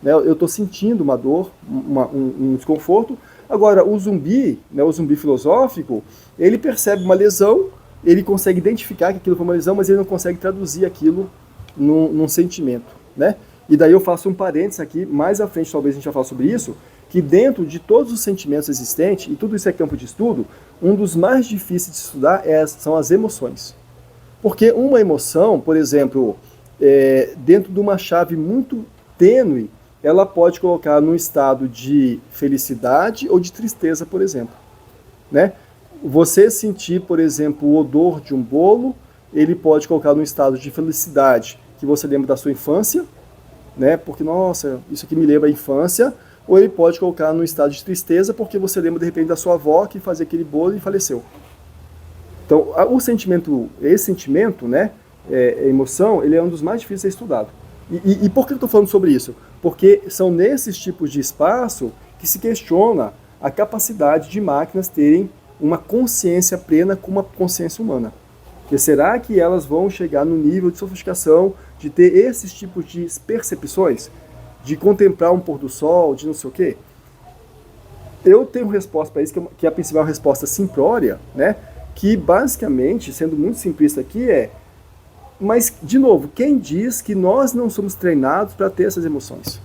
né? Eu estou sentindo uma dor, um desconforto. Agora, o zumbi, né, o zumbi filosófico, ele percebe uma lesão, ele consegue identificar que aquilo foi uma lesão, mas ele não consegue traduzir aquilo num sentimento, né? E daí eu faço um parênteses aqui, mais à frente talvez a gente vai falar sobre isso, que dentro de todos os sentimentos existentes, e tudo isso é campo de estudo, um dos mais difíceis de estudar são as emoções. Porque uma emoção, por exemplo, dentro de uma chave muito tênue, ela pode colocar num estado de felicidade ou de tristeza, por exemplo. Né? Você sentir, por exemplo, o odor de um bolo, ele pode colocar num estado de felicidade, que você lembra da sua infância, né? Porque, nossa, isso aqui me lembra a infância, ou ele pode colocar num estado de tristeza, porque você lembra, de repente, da sua avó que fazia aquele bolo e faleceu. Então, esse sentimento, né, emoção, ele é um dos mais difíceis de ser estudado. E por que eu estou falando sobre isso? Porque são nesses tipos de espaço que se questiona a capacidade de máquinas terem uma consciência plena como uma consciência humana. Porque será que elas vão chegar no nível de sofisticação de ter esses tipos de percepções? De contemplar um pôr do sol, de não sei o quê? Eu tenho resposta para isso, que é a principal resposta simplória, né? Que basicamente, sendo muito simplista aqui, mas, de novo, quem diz que nós não somos treinados para ter essas emoções?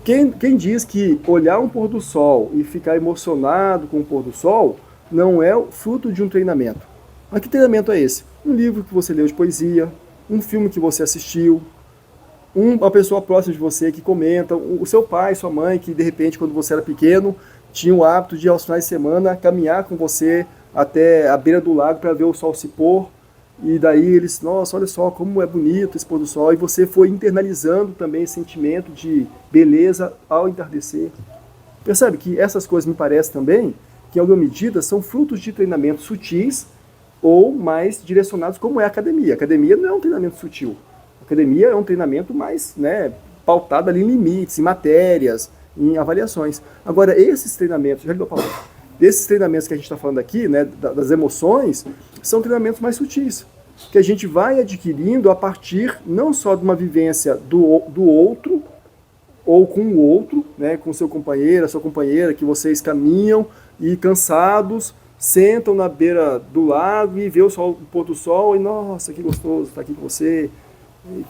Quem diz que olhar um pôr do sol e ficar emocionado com o pôr do sol não é o fruto de um treinamento? Mas que treinamento é esse? Um livro que você leu de poesia, um filme que você assistiu, uma pessoa próxima de você que comenta, o seu pai, sua mãe, que de repente, quando você era pequeno, tinha o hábito de, aos finais de semana, caminhar com você até a beira do lago para ver o sol se pôr, e daí eles, nossa, olha só como é bonito esse pôr do sol, e você foi internalizando também esse sentimento de beleza ao entardecer. Percebe que essas coisas me parecem também, que em alguma medida são frutos de treinamentos sutis ou mais direcionados, como é a academia. A academia não é um treinamento sutil. A academia é um treinamento mais, né, pautado ali em limites, em matérias, em avaliações. Agora, esses treinamentos, já ligou a palavra, esses treinamentos que a gente está falando aqui, né, das emoções, são treinamentos mais sutis, que a gente vai adquirindo a partir não só de uma vivência do outro, ou com o outro, né, com seu companheiro, a sua companheira, que vocês caminham e cansados, sentam na beira do lago e vê o pôr do sol e, nossa, que gostoso estar aqui com você,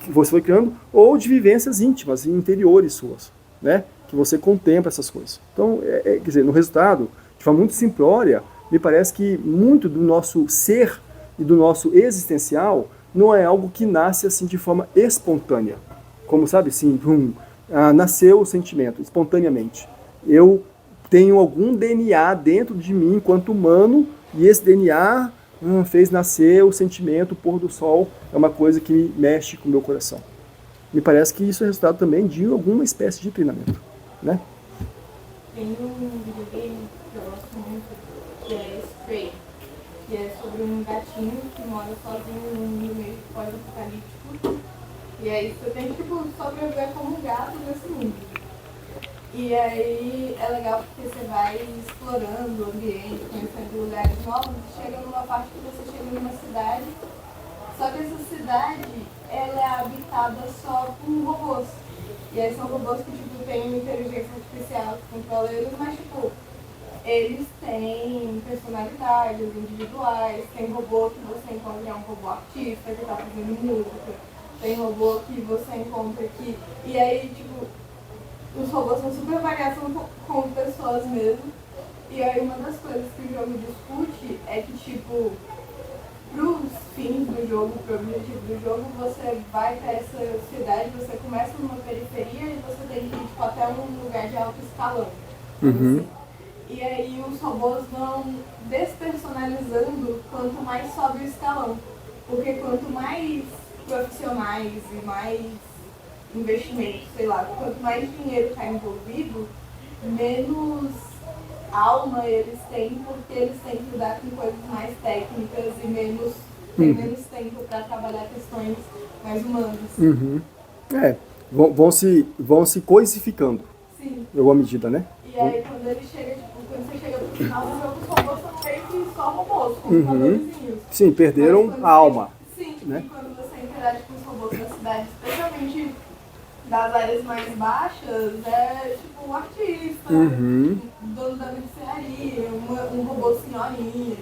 que você foi criando, ou de vivências íntimas e interiores suas, né, que você contempla essas coisas. Então, quer dizer, no resultado, de forma muito simplória, me parece que muito do nosso ser e do nosso existencial não é algo que nasce assim de forma espontânea. Como, sabe, assim, nasceu o sentimento, espontaneamente. Eu tenho algum DNA dentro de mim enquanto humano e esse DNA fez nascer o sentimento, o pôr do sol, é uma coisa que mexe com o meu coração. Me parece que isso é resultado também de alguma espécie de treinamento, né? Tem um videogame que eu gosto muito, que é Stray, que é sobre um gatinho que mora sozinho no meio de pós-apocalíptico. E aí você tem que sobreviver como um gato nesse mundo. E aí é legal porque você vai explorando o ambiente, conhecendo lugares novos, e chega numa parte que você chega numa cidade, só que essa cidade ela é habitada só por robôs. E aí são robôs que têm inteligência artificial, controlam eles, mas eles têm personalidades individuais, tem robô que você encontra um robô artista que está fazendo música, tem robô que você encontra aqui, e aí os robôs são super variados com pessoas mesmo, e aí uma das coisas que o jogo discute é que pros fins do jogo, pro objetivo do jogo, você vai para essa cidade, você começa numa periferia e você tem que ir até um lugar de alto escalão. Uhum. Assim. E aí os robôs vão despersonalizando quanto mais sobe o escalão. Porque quanto mais profissionais e mais investimentos, sei lá, quanto mais dinheiro está envolvido, menos alma eles têm, porque eles têm que lidar com coisas mais técnicas e tem menos tempo para trabalhar questões mais humanas. Uhum. Vão se coisificando. Sim. Em alguma medida, né? E aí quando ele chega, quando você chega no final do jogo, os robôs são meio que só robôs, computadorzinhos. Sim, perderam a alma. Sim, né? e quando você interage com os robôs da cidade, especialmente das áreas mais baixas, é um artista, dono da mercearia, um robô senhorinha.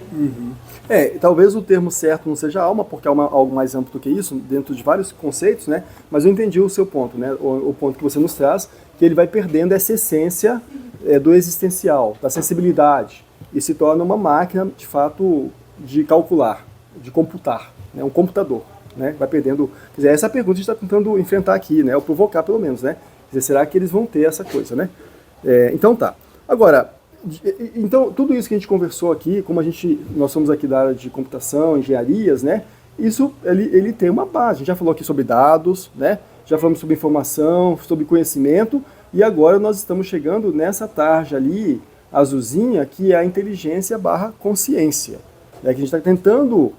Talvez o termo certo não seja alma, porque é algo mais amplo do que isso, dentro de vários conceitos, né? Mas eu entendi o seu ponto, né? O ponto que você nos traz, que ele vai perdendo essa essência do existencial, da sensibilidade, e se torna uma máquina, de fato, de calcular, de computar, né? Um computador, né? Vai perdendo... Quer dizer, essa é a pergunta que a gente está tentando enfrentar aqui, né? Ou provocar, pelo menos, né? Quer dizer, será que eles vão ter essa coisa, né? Então tá. Agora, então, tudo isso que a gente conversou aqui, como nós somos aqui da área de computação, engenharias, né? Isso, ele tem uma base. A gente já falou aqui sobre dados, né? Já falamos sobre informação, sobre conhecimento, e agora nós estamos chegando nessa tarja ali, azulzinha, que é a inteligência / consciência. Né? Que a gente está tentando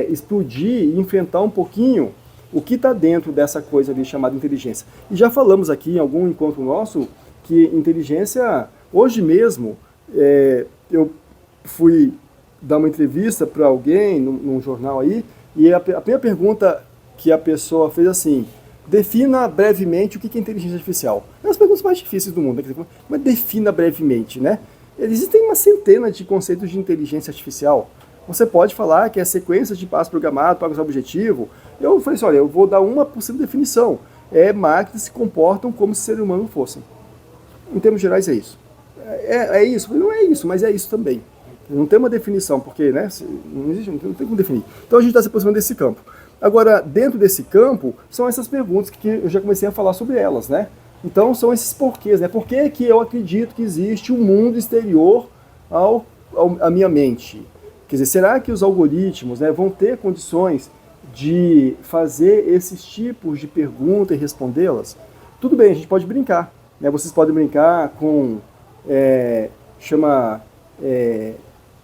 explodir e enfrentar um pouquinho o que está dentro dessa coisa ali chamada inteligência. E já falamos aqui em algum encontro nosso que inteligência, hoje mesmo, eu fui dar uma entrevista para alguém num jornal aí, e a primeira pergunta que a pessoa fez assim: defina brevemente o que é inteligência artificial. É uma das perguntas mais difíceis do mundo, né? Mas defina brevemente, né? Existem uma centena de conceitos de inteligência artificial. Você pode falar que é sequência de passos programados para alcançar o objetivo. Eu falei assim, olha, eu vou dar uma possível definição. Máquinas que se comportam como se seres humanos fossem. Em termos gerais é isso. É isso? Não é isso, mas é isso também. Não tem uma definição, porque né, não existe, não tem como definir. Então a gente está se aproximando desse campo. Agora, dentro desse campo, são essas perguntas que eu já comecei a falar sobre elas, né? Então são esses porquês, né? Por que que eu acredito que existe um mundo exterior à minha mente? Quer dizer, será que os algoritmos, né, vão ter condições de fazer esses tipos de perguntas e respondê-las? Tudo bem, a gente pode brincar, né? Vocês podem brincar com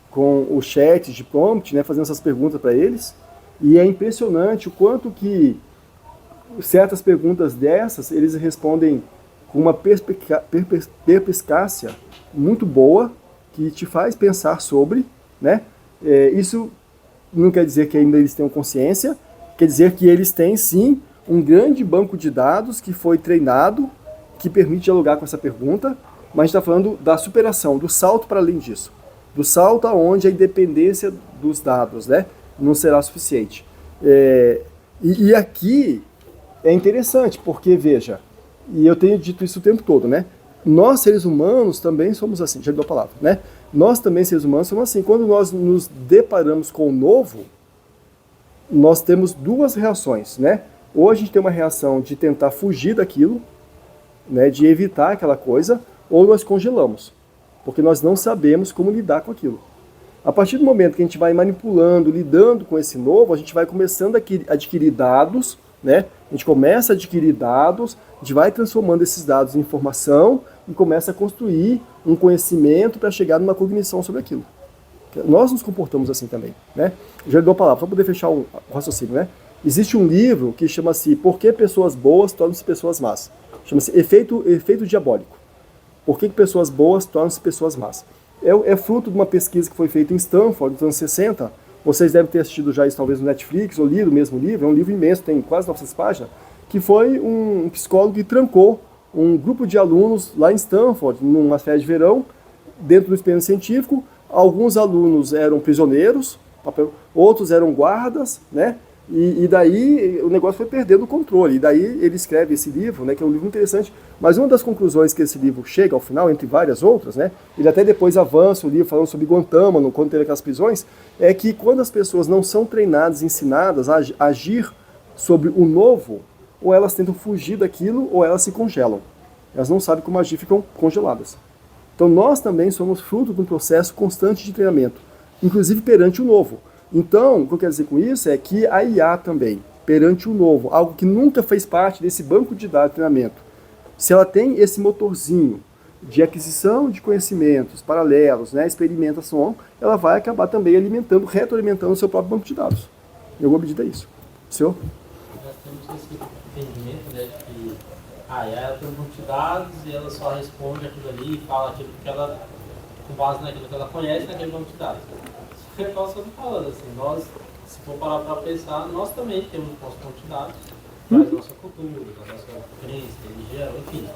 com o chat de prompt, né, fazendo essas perguntas para eles. E é impressionante o quanto que certas perguntas dessas, eles respondem com uma perspicácia muito boa, que te faz pensar sobre, né? Isso não quer dizer que ainda eles tenham consciência, quer dizer que eles têm sim um grande banco de dados que foi treinado, que permite dialogar com essa pergunta, mas a gente está falando da superação, do salto para além disso. Do salto aonde a independência dos dados, né, não será suficiente. E aqui é interessante, porque, veja, e eu tenho dito isso o tempo todo, né? Nós, seres humanos, também somos assim, já deu a palavra, né? Nós também, seres humanos, somos assim. Quando nós nos deparamos com o novo, nós temos duas reações, né? Ou a gente tem uma reação de tentar fugir daquilo, né, de evitar aquela coisa, ou nós congelamos, porque nós não sabemos como lidar com aquilo. A partir do momento que a gente vai manipulando, lidando com esse novo, a gente vai começando a adquirir dados, né? A gente começa a adquirir dados, a gente vai transformando esses dados em informação e começa a construir um conhecimento para chegar numa cognição sobre aquilo. Nós nos comportamos assim também, né? Já dou a palavra, para poder fechar o raciocínio, né? Existe um livro que chama-se Por que Pessoas Boas Tornam-se Pessoas Más? Chama-se Efeito Diabólico. Por que pessoas boas tornam-se pessoas más? É fruto de uma pesquisa que foi feita em Stanford, nos anos 60. Vocês devem ter assistido já isso talvez no Netflix, ou lido o mesmo livro. É um livro imenso, tem quase 900 páginas, que foi um psicólogo que trancou um grupo de alunos lá em Stanford, numa férias de verão, dentro do experimento científico. Alguns alunos eram prisioneiros, outros eram guardas, né? E daí o negócio foi perdendo o controle. E daí ele escreve esse livro, né, que é um livro interessante, mas uma das conclusões que esse livro chega ao final, entre várias outras, né, ele até depois avança o livro falando sobre Guantánamo, quando teve aquelas prisões, é que quando as pessoas não são treinadas, ensinadas a agir sobre o novo, ou elas tentam fugir daquilo, ou elas se congelam. Elas não sabem como agir, ficam congeladas. Então nós também somos fruto de um processo constante de treinamento, inclusive perante o novo. Então, o que eu quero dizer com isso é que a IA também, perante o novo, algo que nunca fez parte desse banco de dados de treinamento, se ela tem esse motorzinho de aquisição de conhecimentos paralelos, né, experimentação, ela vai acabar também alimentando, retroalimentando o seu próprio banco de dados. Em alguma medida é isso. Senhor? Nós temos esse entendimento, né, de que a IA ela tem um banco de dados e ela só responde aquilo ali e fala aquilo que ela, com base naquilo que ela conhece naquele banco de dados. É o que nós estamos falando, assim, nós, se for parar para pensar, nós também temos nosso banco de dados, traz nossa cultura, nossa crença, religião, enfim,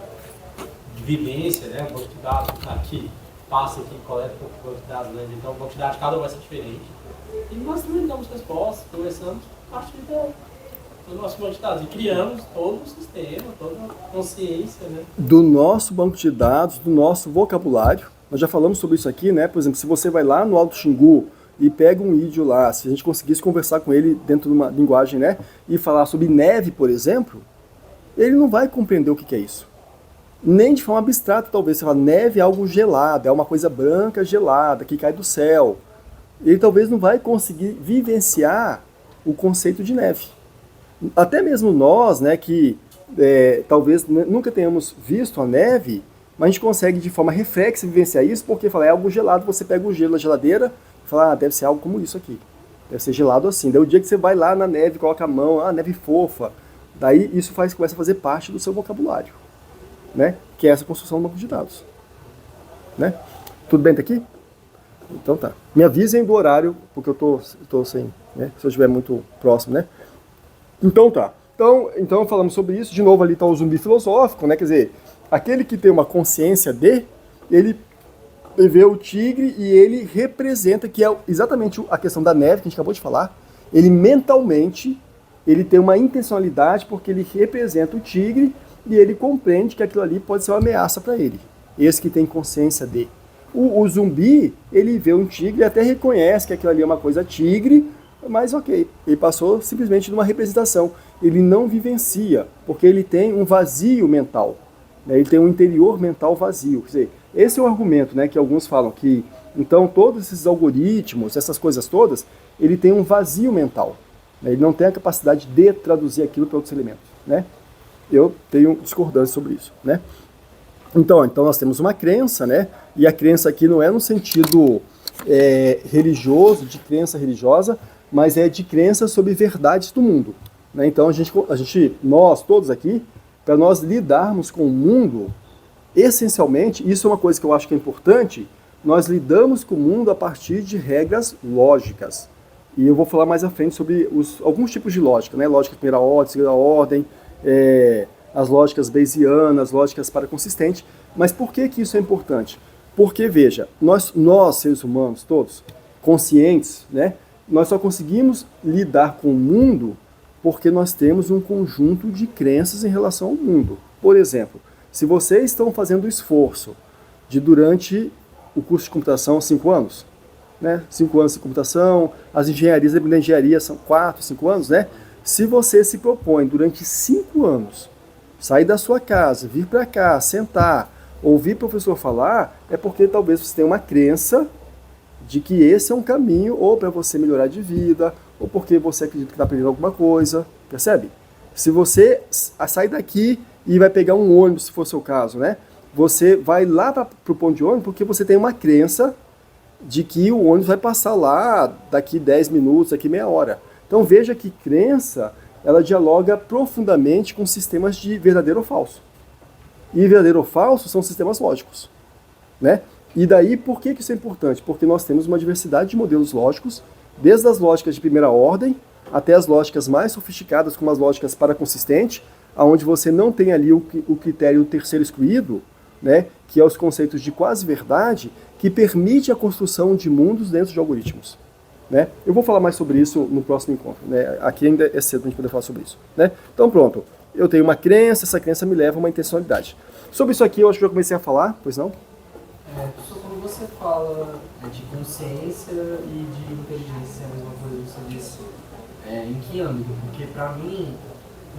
de vivência, né, o banco de dados está aqui. passa aqui, coleta o banco de dados, né? Então o banco de dados cada um vai ser diferente. E nós também damos respostas, conversamos a partir do nosso banco de dados e criamos todo o sistema, toda a consciência, né? Do nosso banco de dados, do nosso vocabulário. Nós já falamos sobre isso aqui, né? Por exemplo, se você vai lá no Alto Xingu e pega um ídio lá, se a gente conseguisse conversar com ele dentro de uma linguagem, né? E falar sobre neve, por exemplo, ele não vai compreender o que é isso. Nem de forma abstrata, talvez. Você fala, neve é algo gelado, é uma coisa branca gelada que cai do céu. Ele talvez não vai conseguir vivenciar o conceito de neve. Até mesmo nós, né, que talvez nunca tenhamos visto a neve, mas a gente consegue de forma reflexa vivenciar isso, porque fala, é algo gelado, você pega o gelo da geladeira e fala, deve ser algo como isso aqui. Deve ser gelado assim. Daí o dia que você vai lá na neve, coloca a mão, neve fofa, daí isso começa a fazer parte do seu vocabulário, né? Que é essa construção do banco de dados. Né? Tudo bem até aqui? Então tá. Me avisem do horário, porque eu tô sem, né? Se eu estiver muito próximo, né? Então tá. Então falamos sobre isso. De novo ali está o zumbi filosófico, né? Quer dizer, aquele que tem uma consciência ele vê o tigre e ele representa, que é exatamente a questão da neve que a gente acabou de falar. Ele mentalmente, ele tem uma intencionalidade porque ele representa o tigre e ele compreende que aquilo ali pode ser uma ameaça para ele. Esse que tem consciência de. O zumbi, ele vê um tigre e até reconhece que aquilo ali é uma coisa tigre, mas ok, ele passou simplesmente de uma representação. Ele não vivencia, porque ele tem um vazio mental. Né? Ele tem um interior mental vazio. Quer dizer, esse é o argumento, né, que alguns falam que, então, todos esses algoritmos, essas coisas todas, ele tem um vazio mental. Né? Ele não tem a capacidade de traduzir aquilo para outros elementos. Né? Eu tenho discordância sobre isso. Né? Então nós temos uma crença, né? E a crença aqui não é no sentido religioso, de crença religiosa, mas é de crença sobre verdades do mundo. Né? Então nós todos aqui, para nós lidarmos com o mundo, essencialmente, isso é uma coisa que eu acho que é importante, nós lidamos com o mundo a partir de regras lógicas. E eu vou falar mais à frente sobre alguns tipos de lógica, né? Lógica de primeira ordem, segunda ordem, as lógicas bayesianas, lógicas paraconsistentes. Mas por que isso é importante? Porque, veja, nós seres humanos todos, conscientes, né, nós só conseguimos lidar com o mundo porque nós temos um conjunto de crenças em relação ao mundo. Por exemplo, se vocês estão fazendo o esforço de durante o curso de computação 5 anos, né, 5 anos de computação, as engenharias, a engenharia são 4, 5 anos, né? Se você se propõe durante 5 anos sair da sua casa, vir para cá, sentar, ouvir o professor falar, é porque talvez você tenha uma crença de que esse é um caminho ou para você melhorar de vida, ou porque você acredita que está aprendendo alguma coisa, percebe? Se você sair daqui e vai pegar um ônibus, se for o seu caso, né? Você vai lá para o ponto de ônibus porque você tem uma crença de que o ônibus vai passar lá daqui 10 minutos, daqui meia hora. Então veja que crença, ela dialoga profundamente com sistemas de verdadeiro ou falso. E verdadeiro ou falso são sistemas lógicos. Né? E daí, por que isso é importante? Porque nós temos uma diversidade de modelos lógicos, desde as lógicas de primeira ordem, até as lógicas mais sofisticadas, como as lógicas paraconsistentes, onde você não tem ali o critério terceiro excluído, né? Que é os conceitos de quase-verdade, que permite a construção de mundos dentro de algoritmos. Né? Eu vou falar mais sobre isso no próximo encontro. Né? Aqui ainda é cedo para a gente poder falar sobre isso. Né? Então pronto, eu tenho uma crença, essa crença me leva a uma intencionalidade. Sobre isso aqui eu acho que eu já comecei a falar, pois não? Quando você fala de consciência e de inteligência, é a mesma coisa que você disse, em que âmbito? Porque para mim,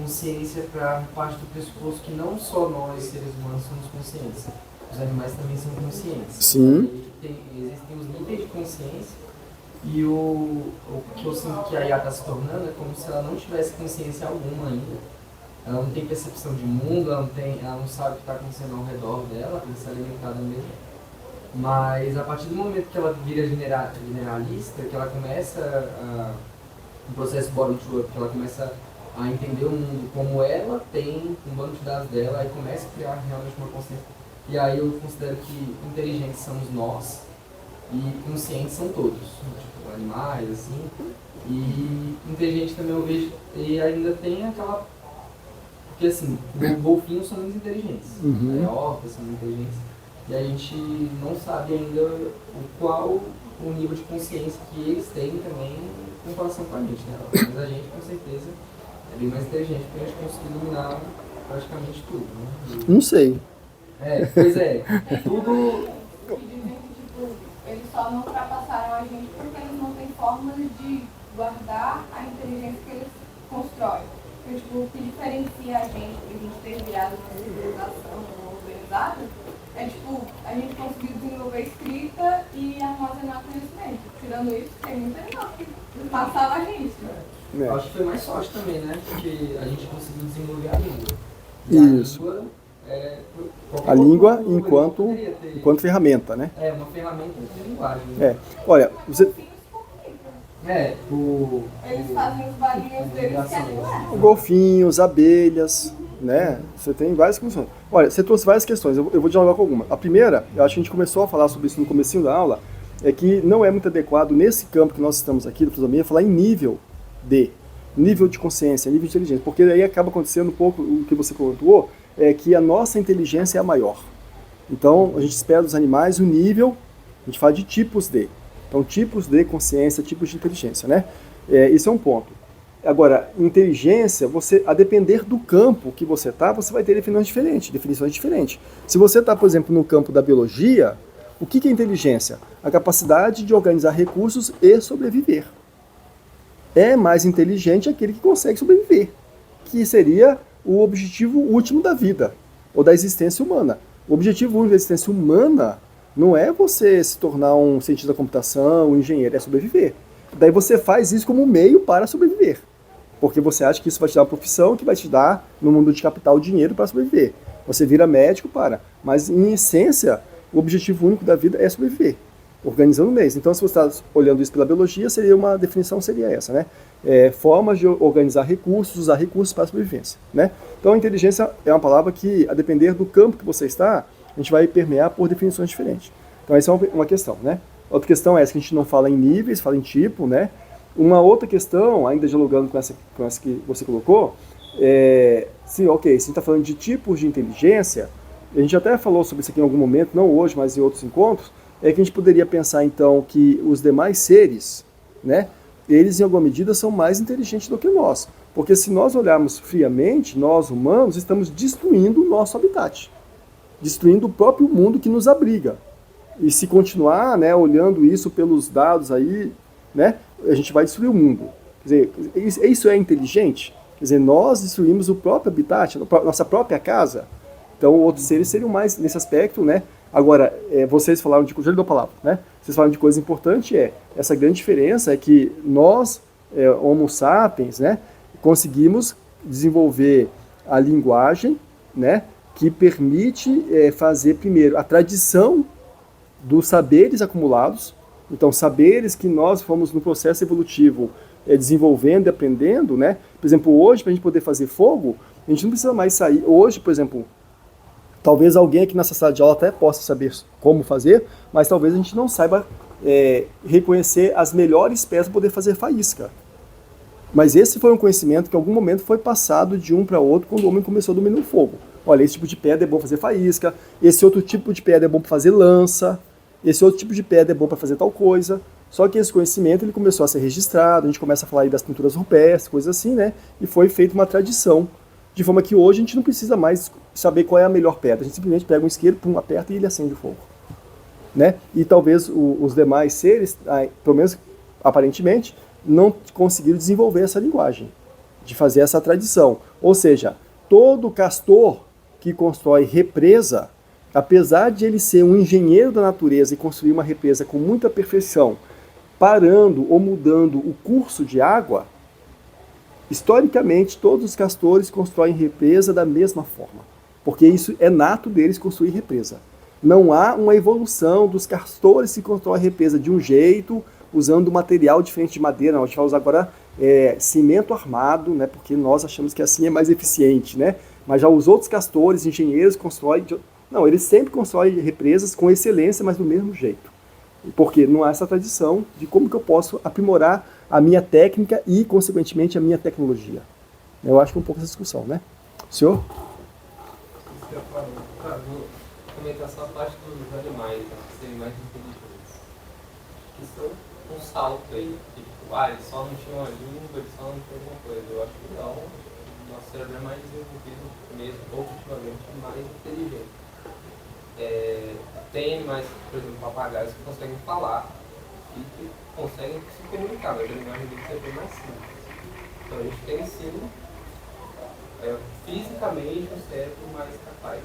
consciência parte do pressuposto que não só nós, seres humanos, somos conscientes. Os animais também são conscientes. Sim. Existem os níveis de consciência. E o que eu sinto que a IA está se tornando é como se ela não tivesse consciência alguma ainda. Ela não tem percepção de mundo, ela não sabe o que está acontecendo ao redor dela, tem que ser alimentada mesmo. Mas a partir do momento que ela vira generalista, que ela começa um processo bottom-up, que ela começa a entender o mundo como ela tem um banco de dados dela, aí começa a criar realmente uma consciência. E aí eu considero que inteligentes somos nós e conscientes são todos. Tipo, animais, assim, e inteligente também eu vejo, e ainda tem aquela, porque assim, golfinhos são muito inteligentes, orcas são muito inteligentes, e a gente não sabe ainda qual o nível de consciência que eles têm também em comparação com a gente, né? Mas a gente, com certeza, é bem mais inteligente, porque a gente conseguiu dominar praticamente tudo, né? Não sei. Pois é, tudo... Que dizem que, tipo, eles só não ultrapassaram a gente porque eles não têm formas de guardar a inteligência que eles constroem. Então, tipo, o que diferencia a gente ter virado uma civilização organizada é, tipo, a gente conseguiu desenvolver escrita e armazenar conhecimento. Tirando isso, tem muita gente que passava a gente. Eu acho que foi mais sorte também, né? Porque a gente conseguiu desenvolver a língua. E Isso. A língua, enquanto ferramenta, né? Uma ferramenta de linguagem. Olha, você... Eles fazem os barulhos deles que é golfinhos, abelhas, né? Você tem várias questões. Olha, você trouxe várias questões, eu vou dialogar com alguma. A primeira, eu acho que a gente começou a falar sobre isso no comecinho da aula, é que não é muito adequado nesse campo que nós estamos aqui, da filosofia, falar em nível de consciência, nível de inteligência, porque aí acaba acontecendo um pouco o que você colocou, é que a nossa inteligência é a maior. Então, a gente espera dos animais o nível, a gente fala de tipos de. Então, tipos de consciência, tipos de inteligência, né? Isso é um ponto. Agora, inteligência, a depender do campo que você está, você vai ter definições diferentes. Se você está, por exemplo, no campo da biologia, o que é inteligência? A capacidade de organizar recursos e sobreviver. É mais inteligente aquele que consegue sobreviver, que seria o objetivo último da vida, ou da existência humana. O objetivo único da existência humana não é você se tornar um cientista da computação, um engenheiro, é sobreviver. Daí você faz isso como meio para sobreviver, porque você acha que isso vai te dar uma profissão que vai te dar, no mundo de capital, dinheiro para sobreviver. Você vira médico mas em essência, o objetivo único da vida é sobreviver, organizando meios. Então, se você está olhando isso pela biologia, uma definição seria essa, né? Formas de organizar recursos, usar recursos para a sobrevivência, né? Então, a inteligência é uma palavra que, a depender do campo que você está, a gente vai permear por definições diferentes. Então, essa é uma questão, né? Outra questão é essa, que a gente não fala em níveis, fala em tipo, né? Uma outra questão, ainda dialogando com essa que você colocou, se a gente está falando de tipos de inteligência, a gente até falou sobre isso aqui em algum momento, não hoje, mas em outros encontros, que a gente poderia pensar, então, que os demais seres, né, eles, em alguma medida, são mais inteligentes do que nós. Porque se nós olharmos friamente, nós, humanos, estamos destruindo o nosso habitat, destruindo o próprio mundo que nos abriga. E se continuar, né, olhando isso pelos dados aí, né, a gente vai destruir o mundo. Quer dizer, isso é inteligente? Quer dizer, nós destruímos o próprio habitat, nossa própria casa. Então, outros seres seriam mais nesse aspecto, né? Agora, vocês falaram de... Já lhe dou a palavra, né? Vocês falaram de coisa importante, essa grande diferença é que nós, Homo sapiens, né, conseguimos desenvolver a linguagem, né, que permite fazer, primeiro, a tradição dos saberes acumulados. Então, saberes que nós fomos no processo evolutivo desenvolvendo e aprendendo, né? Por exemplo, hoje, para a gente poder fazer fogo, a gente não precisa mais sair. Hoje, por exemplo, talvez alguém aqui nessa sala de aula até possa saber como fazer, mas talvez a gente não saiba reconhecer as melhores pedras para poder fazer faísca. Mas esse foi um conhecimento que em algum momento foi passado de um para outro quando o homem começou a dominar o fogo. Olha, esse tipo de pedra é bom para fazer faísca, esse outro tipo de pedra é bom para fazer lança, esse outro tipo de pedra é bom para fazer tal coisa. Só que esse conhecimento ele começou a ser registrado, a gente começa a falar aí das pinturas rupestres, coisas assim, né? E foi feita uma tradição, de forma que hoje a gente não precisa mais saber qual é a melhor pedra. A gente simplesmente pega um isqueiro, aperta e ele acende o fogo, né? E talvez os demais seres, pelo menos aparentemente, não conseguiram desenvolver essa linguagem, de fazer essa tradição. Ou seja, todo castor que constrói represa, apesar de ele ser um engenheiro da natureza e construir uma represa com muita perfeição, parando ou mudando o curso de água, historicamente todos os castores constroem represa da mesma forma, porque isso é nato deles construir represa. Não há uma evolução dos castores que constroem represa de um jeito, usando material diferente de madeira. Não, a gente vai usar agora cimento armado, né, porque nós achamos que assim é mais eficiente, né? Mas já os outros castores, engenheiros, constroem... Não, eles sempre constroem represas com excelência, mas do mesmo jeito. Porque não há essa tradição de como que eu posso aprimorar a minha técnica e, consequentemente, a minha tecnologia. Eu acho que é um pouco essa discussão, né? Senhor? comentar só a parte dos animais, né, que serem mais inteligentes. Que são um salto aí. Tipo, eles só não tinham a língua, eles só não tinham alguma coisa. Eu acho que não. Nosso cérebro é mais desenvolvido mesmo, objetivamente, mais inteligente. Tem animais, por exemplo, papagaios, que conseguem falar e que conseguem se comunicar, mas a linguagem deles é bem mais simples. Então a gente tem sim, fisicamente, um cérebro mais capaz.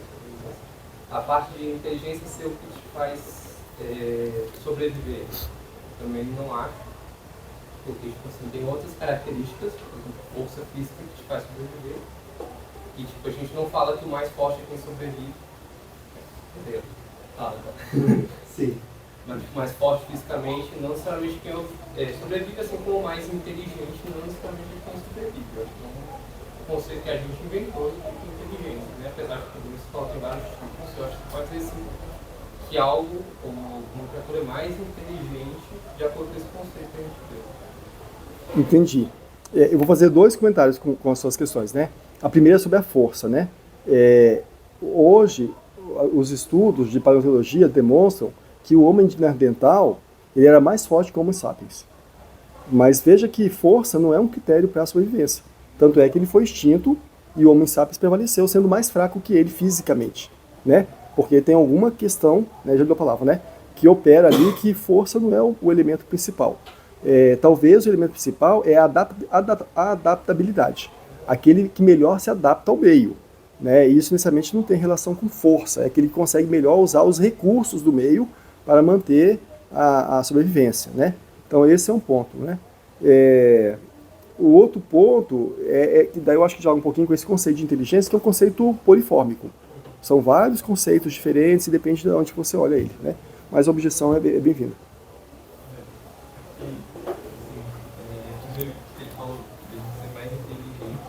A parte de inteligência ser o que te faz sobreviver, também não acho, porque tipo assim, tem outras características, por exemplo, força física que te faz sobreviver, e tipo, a gente não fala que o mais forte é quem sobrevive, entendeu? Tá. Sim. Mas mais forte fisicamente, não necessariamente quem sobrevive, assim como o mais inteligente, não necessariamente quem sobrevive. Eu acho que é um conceito que a gente inventou de inteligência, né? Apesar de que você fala tem vários tipos, eu acho que pode ser assim, que algo, ou uma criatura é mais inteligente de acordo com esse conceito que a gente deu. Entendi. Eu vou fazer dois comentários com as suas questões, né? A primeira é sobre a força, né? Hoje, os estudos de paleontologia demonstram que o homem de Neandertal ele era mais forte que o Homo sapiens. Mas veja que força não é um critério para a sobrevivência. Tanto é que ele foi extinto e o Homo sapiens prevaleceu, sendo mais fraco que ele fisicamente, né? Porque tem alguma questão, né, já deu a palavra, né, que opera ali que força não é o elemento principal. Talvez o elemento principal é a adaptabilidade, aquele que melhor se adapta ao meio, né? E isso necessariamente não tem relação com força, é aquele que consegue melhor usar os recursos do meio para manter a sobrevivência, né? Então esse é um ponto, né? O outro ponto que daí eu acho que joga um pouquinho com esse conceito de inteligência, que é um conceito polifórmico. São vários conceitos diferentes e depende de onde você olha ele, né? Mas a objeção é bem-vinda. Ele falou de ser mais inteligente.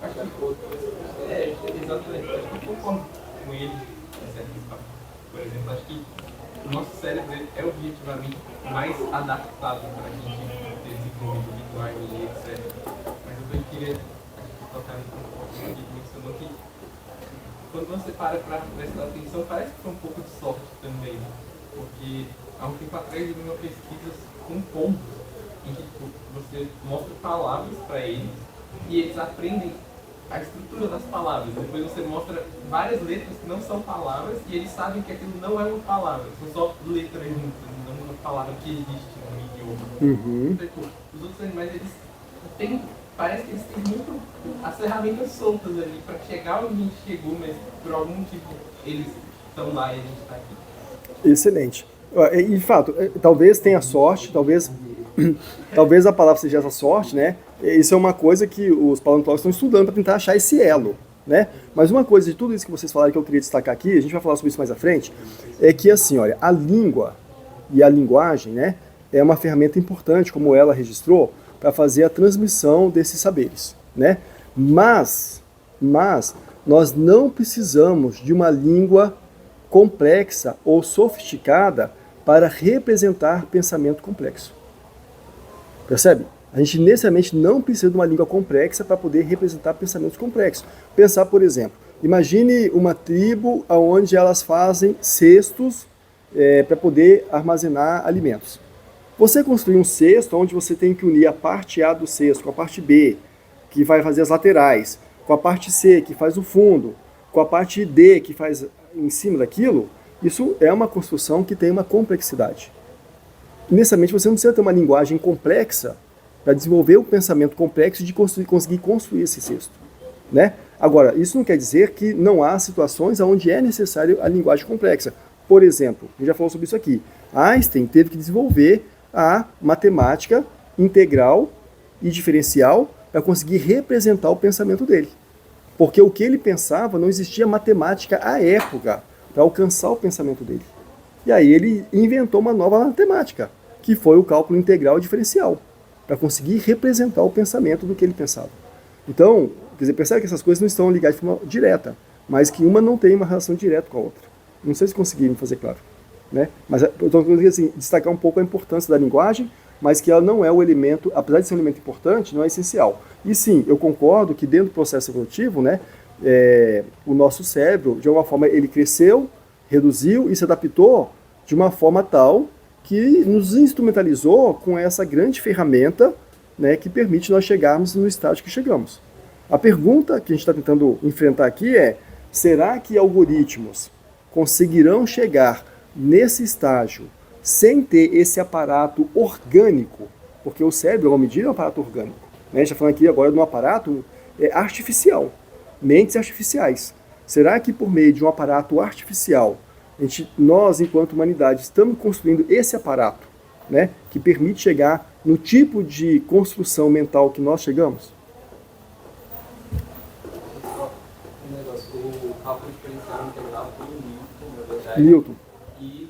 Acho que exatamente. Acho que eu concordo com ele. Por exemplo, acho que o nosso cérebro é objetivamente mais adaptado para a gente ter desenvolvido linguagem e etc. Mas eu queria tocar nesse ponto que a gente mencionou que quando você para prestar atenção, parece que foi um pouco de sorte também. Porque há um tempo atrás eu vi uma pesquisa com pombos, em que você mostra palavras para eles e eles aprendem a estrutura das palavras. Depois você mostra várias letras que não são palavras e eles sabem que aquilo não é uma palavra, são só letras juntas, não uma palavra que existe no idioma. Uhum. Então, os outros animais, eles têm, parece que eles têm muito as ferramentas soltas ali para chegar onde a gente chegou, mas por algum motivo eles estão lá e a gente está aqui. Excelente. E, de fato, talvez tenha sorte, talvez a palavra seja essa sorte, né? Isso é uma coisa que os paleontólogos estão estudando para tentar achar esse elo, né? Mas uma coisa de tudo isso que vocês falaram que eu queria destacar aqui, a gente vai falar sobre isso mais à frente, é que assim, olha, a língua e a linguagem, né, é uma ferramenta importante, como ela registrou, para fazer a transmissão desses saberes, né? Mas nós não precisamos de uma língua complexa ou sofisticada para representar pensamento complexo. Percebe? A gente necessariamente não precisa de uma língua complexa para poder representar pensamentos complexos. Pensar, por exemplo, imagine uma tribo onde elas fazem cestos para poder armazenar alimentos. Você construir um cesto onde você tem que unir a parte A do cesto com a parte B, que vai fazer as laterais, com a parte C, que faz o fundo, com a parte D, que faz em cima daquilo, isso é uma construção que tem uma complexidade. Necessariamente você não precisa ter uma linguagem complexa para desenvolver o pensamento complexo de conseguir construir esse cesto, né? Agora, isso não quer dizer que não há situações onde é necessário a linguagem complexa. Por exemplo, a gente já falou sobre isso aqui, Einstein teve que desenvolver a matemática integral e diferencial para conseguir representar o pensamento dele. Porque o que ele pensava, não existia matemática à época para alcançar o pensamento dele. E aí ele inventou uma nova matemática, que foi o cálculo integral diferencial, para conseguir representar o pensamento do que ele pensava. Então, quer dizer, percebe que essas coisas não estão ligadas de forma direta, mas que uma não tem uma relação direta com a outra. Não sei se consegui me fazer claro, né? Mas eu estou querendo assim, destacar um pouco a importância da linguagem, mas que ela não é o elemento, apesar de ser um elemento importante, não é essencial. E sim, eu concordo que dentro do processo evolutivo, né, o nosso cérebro, de alguma forma, ele cresceu, reduziu e se adaptou de uma forma tal que nos instrumentalizou com essa grande ferramenta, né, que permite nós chegarmos no estágio que chegamos. A pergunta que a gente está tentando enfrentar aqui é: será que algoritmos conseguirão chegar nesse estágio sem ter esse aparato orgânico? Porque o cérebro, em uma medida, é um aparato orgânico. A gente está falando aqui agora de um aparato artificial, mentes artificiais. Será que por meio de um aparato artificial, nós, enquanto humanidade, estamos construindo esse aparato, né, que permite chegar no tipo de construção mental que nós chegamos? Um negócio, o cálculo diferencial integral foi o Newton, na verdade. Newton. E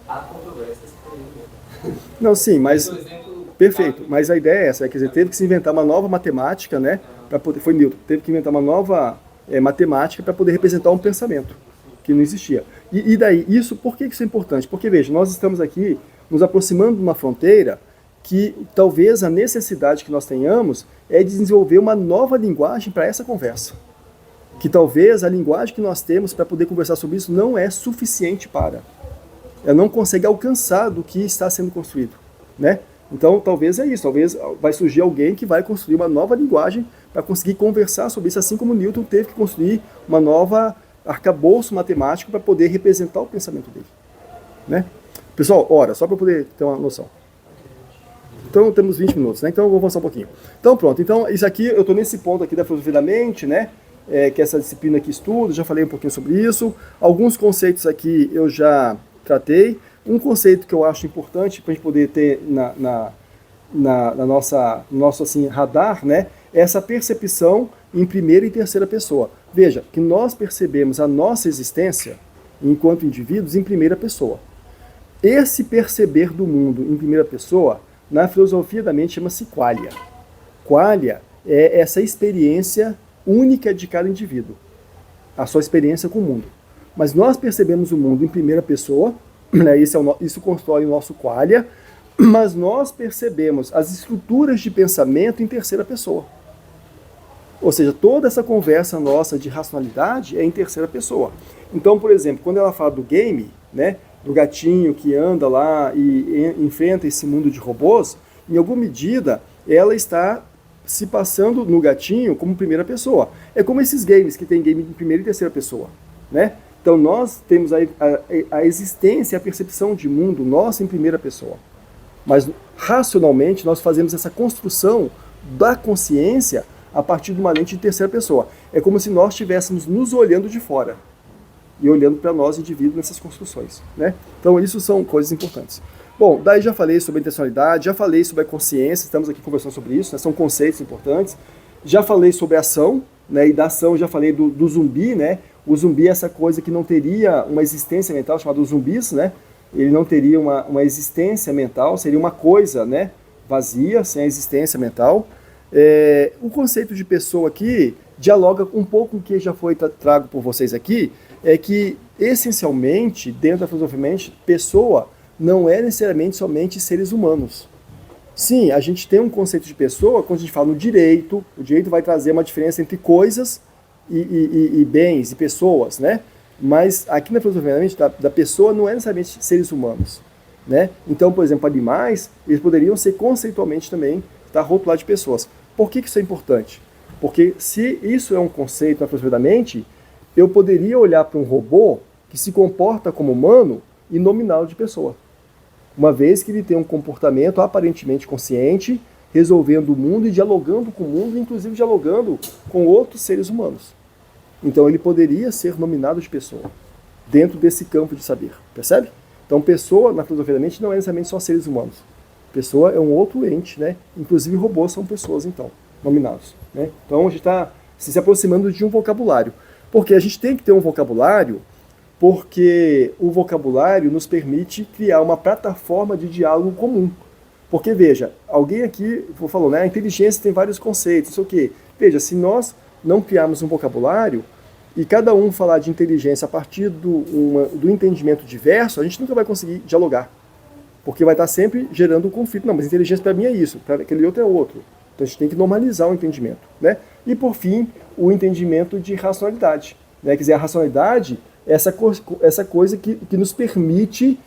há controvérsias por ele. Não, sim, mas... Por exemplo, Perfeito, mas a ideia é essa, quer dizer, teve que se inventar uma nova matemática, né, para poder, foi Newton, teve que inventar uma nova matemática para poder representar um pensamento que não existia. E daí, isso, por que isso é importante? Porque, veja, nós estamos aqui nos aproximando de uma fronteira que talvez a necessidade que nós tenhamos é de desenvolver uma nova linguagem para essa conversa. Que talvez a linguagem que nós temos para poder conversar sobre isso não é suficiente para. Ela não consegue alcançar do que está sendo construído, né? Então, talvez é isso. Talvez vai surgir alguém que vai construir uma nova linguagem para conseguir conversar sobre isso, assim como Newton teve que construir uma nova arcabouço matemático para poder representar o pensamento dele, né? Pessoal, ora, só para poder ter uma noção. Então, temos 20 minutos, né? Então, eu vou avançar um pouquinho. Então, pronto. Então, isso aqui, eu estou nesse ponto aqui da filosofia da mente, né? Que é essa disciplina que estudo, já falei um pouquinho sobre isso. Alguns conceitos aqui eu já tratei. Um conceito que eu acho importante para a gente poder ter no nosso assim, radar, né, é essa percepção em primeira e terceira pessoa. Veja, que nós percebemos a nossa existência, enquanto indivíduos, em primeira pessoa. Esse perceber do mundo em primeira pessoa, na filosofia da mente, chama-se qualia. Qualia é essa experiência única de cada indivíduo, a sua experiência com o mundo. Mas nós percebemos o mundo em primeira pessoa, né, isso constrói o nosso qualia, mas nós percebemos as estruturas de pensamento em terceira pessoa. Ou seja, toda essa conversa nossa de racionalidade é em terceira pessoa. Então, por exemplo, quando ela fala do game, né, do gatinho que anda lá e enfrenta esse mundo de robôs, em alguma medida ela está se passando no gatinho como primeira pessoa. É como esses games que tem game em primeira e terceira pessoa, né? Então nós temos a existência, a percepção de mundo nossa em primeira pessoa. Mas racionalmente nós fazemos essa construção da consciência a partir de uma lente de terceira pessoa. É como se nós estivéssemos nos olhando de fora e olhando para nós, indivíduos, nessas construções, né? Então isso são coisas importantes. Bom, daí já falei sobre a intencionalidade, já falei sobre a consciência, estamos aqui conversando sobre isso, né? São conceitos importantes. Já falei sobre a ação, né? E da ação já falei do zumbi, né? O zumbi é essa coisa que não teria uma existência mental, chamada zumbis, né? Ele não teria uma existência mental, seria uma coisa, né, vazia, sem a existência mental. O conceito de pessoa aqui dialoga um pouco com o que já foi trago por vocês aqui, é que, essencialmente, dentro da filosofia da mente, pessoa não é necessariamente somente seres humanos. Sim, a gente tem um conceito de pessoa, quando a gente fala no direito, o direito vai trazer uma diferença entre coisas e bens e pessoas, né? Mas aqui na filosofia da mente, da pessoa não é necessariamente seres humanos, né? Então, por exemplo, animais, eles poderiam ser conceitualmente também estar rotulados de pessoas. Por que isso é importante? Porque se isso é um conceito na filosofia da mente, eu poderia olhar para um robô que se comporta como humano e nominá-lo de pessoa. Uma vez que ele tem um comportamento aparentemente consciente, resolvendo o mundo e dialogando com o mundo, inclusive dialogando com outros seres humanos. Então ele poderia ser nominado de pessoa, dentro desse campo de saber, percebe? Então pessoa, na filosofia da mente, não é necessariamente só seres humanos. Pessoa é um outro ente, né? Inclusive robôs são pessoas, então, nominados, né? Então a gente está se aproximando de um vocabulário. Porque a gente tem que ter um vocabulário, porque o vocabulário nos permite criar uma plataforma de diálogo comum. Porque, veja, alguém aqui falou, né, a inteligência tem vários conceitos, não sei o quê. Veja, se nós não criarmos um vocabulário e cada um falar de inteligência a partir do entendimento diverso, a gente nunca vai conseguir dialogar. Porque vai estar sempre gerando um conflito. Não, mas inteligência para mim é isso, para aquele outro é outro. Então a gente tem que normalizar o entendimento, né? E, por fim, o entendimento de racionalidade, né? Quer dizer, a racionalidade essa coisa que nos permite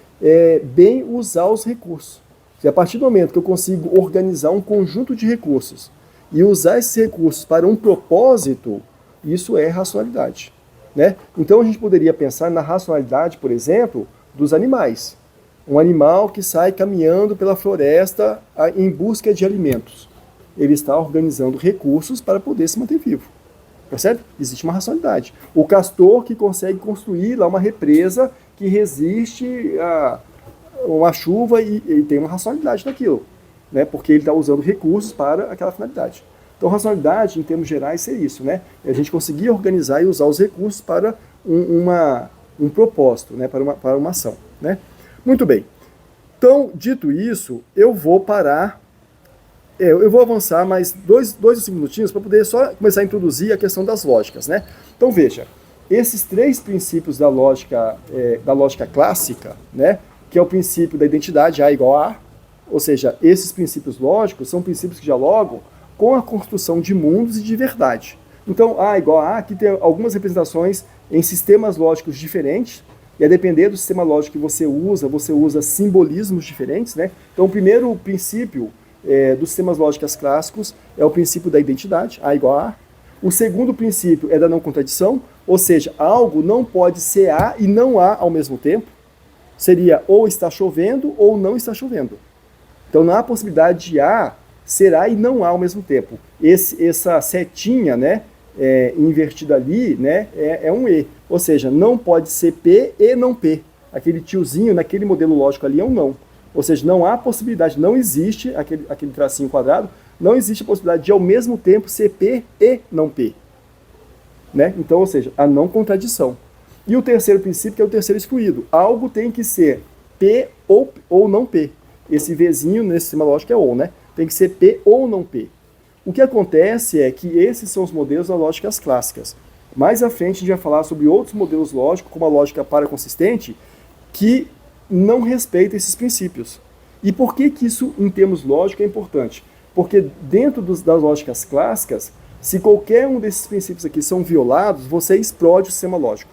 bem usar os recursos. E a partir do momento que eu consigo organizar um conjunto de recursos e usar esses recursos para um propósito, isso é racionalidade, né? Então a gente poderia pensar na racionalidade, por exemplo, dos animais. Um animal que sai caminhando pela floresta em busca de alimentos. Ele está organizando recursos para poder se manter vivo. Percebe? Existe uma racionalidade. O castor que consegue construir lá uma represa que resiste a uma chuva e tem uma racionalidade naquilo, né? Porque ele está usando recursos para aquela finalidade. Então, racionalidade, em termos gerais, é isso, né? É a gente conseguir organizar e usar os recursos para um propósito, né? Para uma ação, né? Muito bem. Então, dito isso, eu vou parar. Eu vou avançar mais 2 ou 5 minutinhos para poder só começar a introduzir a questão das lógicas, né? Então, veja, esses 3 princípios da lógica clássica, né? Que é o princípio da identidade, A igual a, ou seja, esses princípios lógicos são princípios que dialogam com a construção de mundos e de verdade. Então, A igual a, aqui tem algumas representações em sistemas lógicos diferentes, e a depender do sistema lógico que você usa simbolismos diferentes, né? Então, o primeiro princípio dos sistemas lógicos clássicos é o princípio da identidade, A igual a. O segundo princípio é da não contradição, ou seja, algo não pode ser A e não A ao mesmo tempo. Seria ou está chovendo ou não está chovendo. Então não há possibilidade de A ser A e não A ao mesmo tempo. Essa setinha, né, invertida ali, né, é um E. Ou seja, não pode ser P e não P. Aquele tiozinho naquele modelo lógico ali é um não. Ou seja, não há possibilidade, não existe aquele tracinho quadrado, não existe a possibilidade de ao mesmo tempo ser P e não P. Né? Então, ou seja, a não contradição. E o terceiro princípio, que é o terceiro excluído. Algo tem que ser P ou não P. Esse Vzinho nesse sistema lógico é ou, né? Tem que ser P ou não P. O que acontece é que esses são os modelos das lógicas clássicas. Mais à frente a gente vai falar sobre outros modelos lógicos, como a lógica paraconsistente, que não respeitam esses princípios. E por que isso, em termos lógicos, é importante? Porque dentro das lógicas clássicas, se qualquer um desses princípios aqui são violados, você explode o sistema lógico.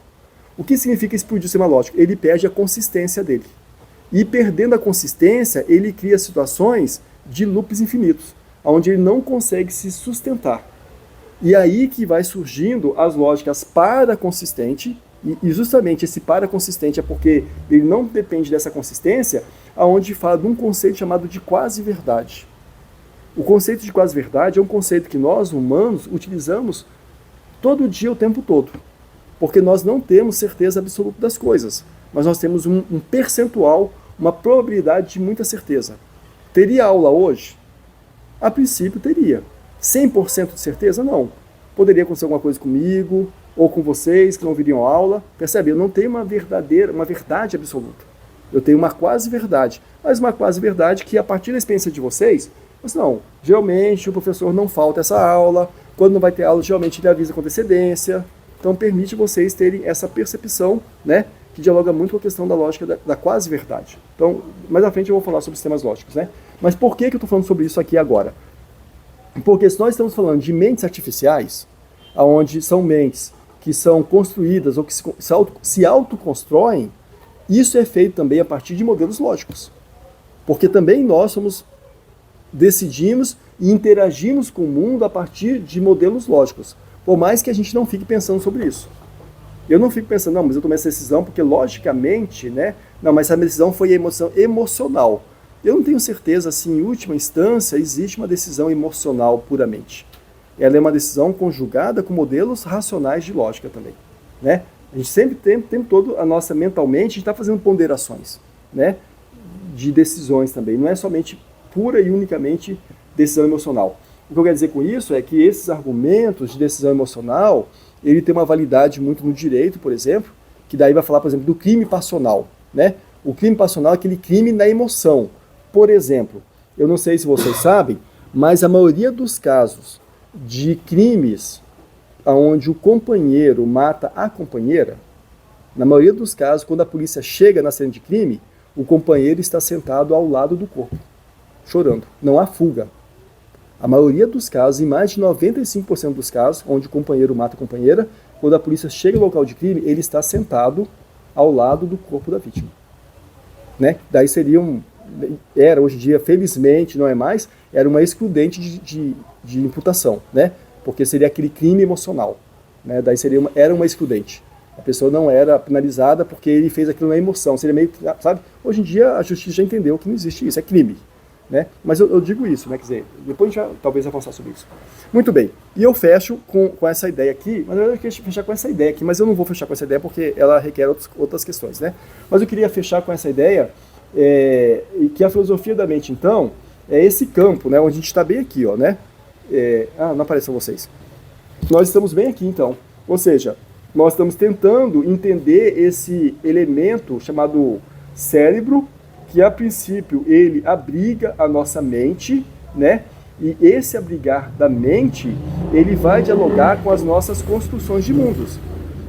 O que significa explodir o sistema lógico? Ele perde a consistência dele. E perdendo a consistência, ele cria situações de loops infinitos, onde ele não consegue se sustentar. E aí que vai surgindo as lógicas paraconsistente, e justamente esse paraconsistente é porque ele não depende dessa consistência, aonde fala de um conceito chamado de quase-verdade. O conceito de quase-verdade é um conceito que nós, humanos, utilizamos todo dia, o tempo todo. Porque nós não temos certeza absoluta das coisas, mas nós temos um percentual, uma probabilidade de muita certeza. Teria aula hoje? A princípio teria. 100% de certeza? Não. Poderia acontecer alguma coisa comigo, ou com vocês que não viriam à aula. Percebe? Eu não tenho uma verdade absoluta. Eu tenho uma quase-verdade. Mas uma quase-verdade que, a partir da experiência de vocês, mas não, geralmente o professor não falta essa aula, quando não vai ter aula, geralmente ele avisa com antecedência. Então permite vocês terem essa percepção, né, que dialoga muito com a questão da lógica da quase-verdade. Então, mais à frente eu vou falar sobre sistemas lógicos, né? Mas por que eu estou falando sobre isso aqui agora? Porque se nós estamos falando de mentes artificiais, onde são mentes que são construídas ou que se autoconstroem, isso é feito também a partir de modelos lógicos. Porque também nós decidimos e interagimos com o mundo a partir de modelos lógicos. Por mais que a gente não fique pensando sobre isso. Eu não fico pensando, não, mas eu tomei essa decisão porque logicamente, né? Não, mas essa decisão foi emocional. Eu não tenho certeza se em última instância existe uma decisão emocional puramente. Ela é uma decisão conjugada com modelos racionais de lógica também, né? A gente sempre tem, o tempo todo, mentalmente, a gente está fazendo ponderações, né? De decisões também. Não é somente pura e unicamente decisão emocional. O que eu quero dizer com isso é que esses argumentos de decisão emocional, ele tem uma validade muito no direito, por exemplo, que daí vai falar, por exemplo, do crime passional, né? O crime passional é aquele crime na emoção. Por exemplo, eu não sei se vocês sabem, mas a maioria dos casos de crimes onde o companheiro mata a companheira, na maioria dos casos, quando a polícia chega na cena de crime, o companheiro está sentado ao lado do corpo, chorando. Não há fuga. A maioria dos casos, em mais de 95% dos casos, onde o companheiro mata a companheira, quando a polícia chega no local de crime, ele está sentado ao lado do corpo da vítima. Né? Daí seria era hoje em dia, felizmente não é mais, era uma excludente de imputação, né? Porque seria aquele crime emocional. Né? Daí era uma excludente. A pessoa não era penalizada porque ele fez aquilo na emoção. Seria meio, sabe? Hoje em dia a justiça já entendeu que não existe isso, é crime. Né? Mas eu digo isso, né? Quer dizer, depois a gente vai talvez avançar sobre isso. Muito bem, e eu fecho com essa ideia aqui, mas eu queria fechar com essa ideia aqui, mas eu não vou fechar com essa ideia porque ela requer outras questões, né? Mas eu queria fechar com essa ideia, que a filosofia da mente, então, é esse campo, né? Onde a gente está bem aqui, ó, né? Não aparecem vocês. Nós estamos bem aqui, então. Ou seja, nós estamos tentando entender esse elemento chamado cérebro, que a princípio ele abriga a nossa mente, né? E esse abrigar da mente, ele vai dialogar com as nossas construções de mundos.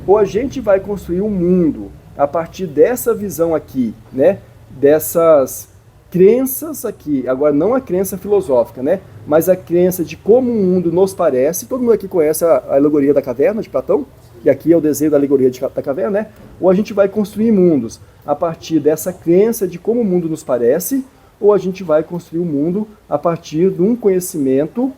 Ou a gente vai construir um mundo a partir dessa visão aqui, né? Dessas crenças aqui, agora não a crença filosófica, né? Mas a crença de como o mundo nos parece. Todo mundo aqui conhece a alegoria da caverna de Platão, que aqui é o desenho da alegoria da caverna, né? Ou a gente vai construir mundos a partir dessa crença de como o mundo nos parece, ou a gente vai construir o mundo a partir de um conhecimento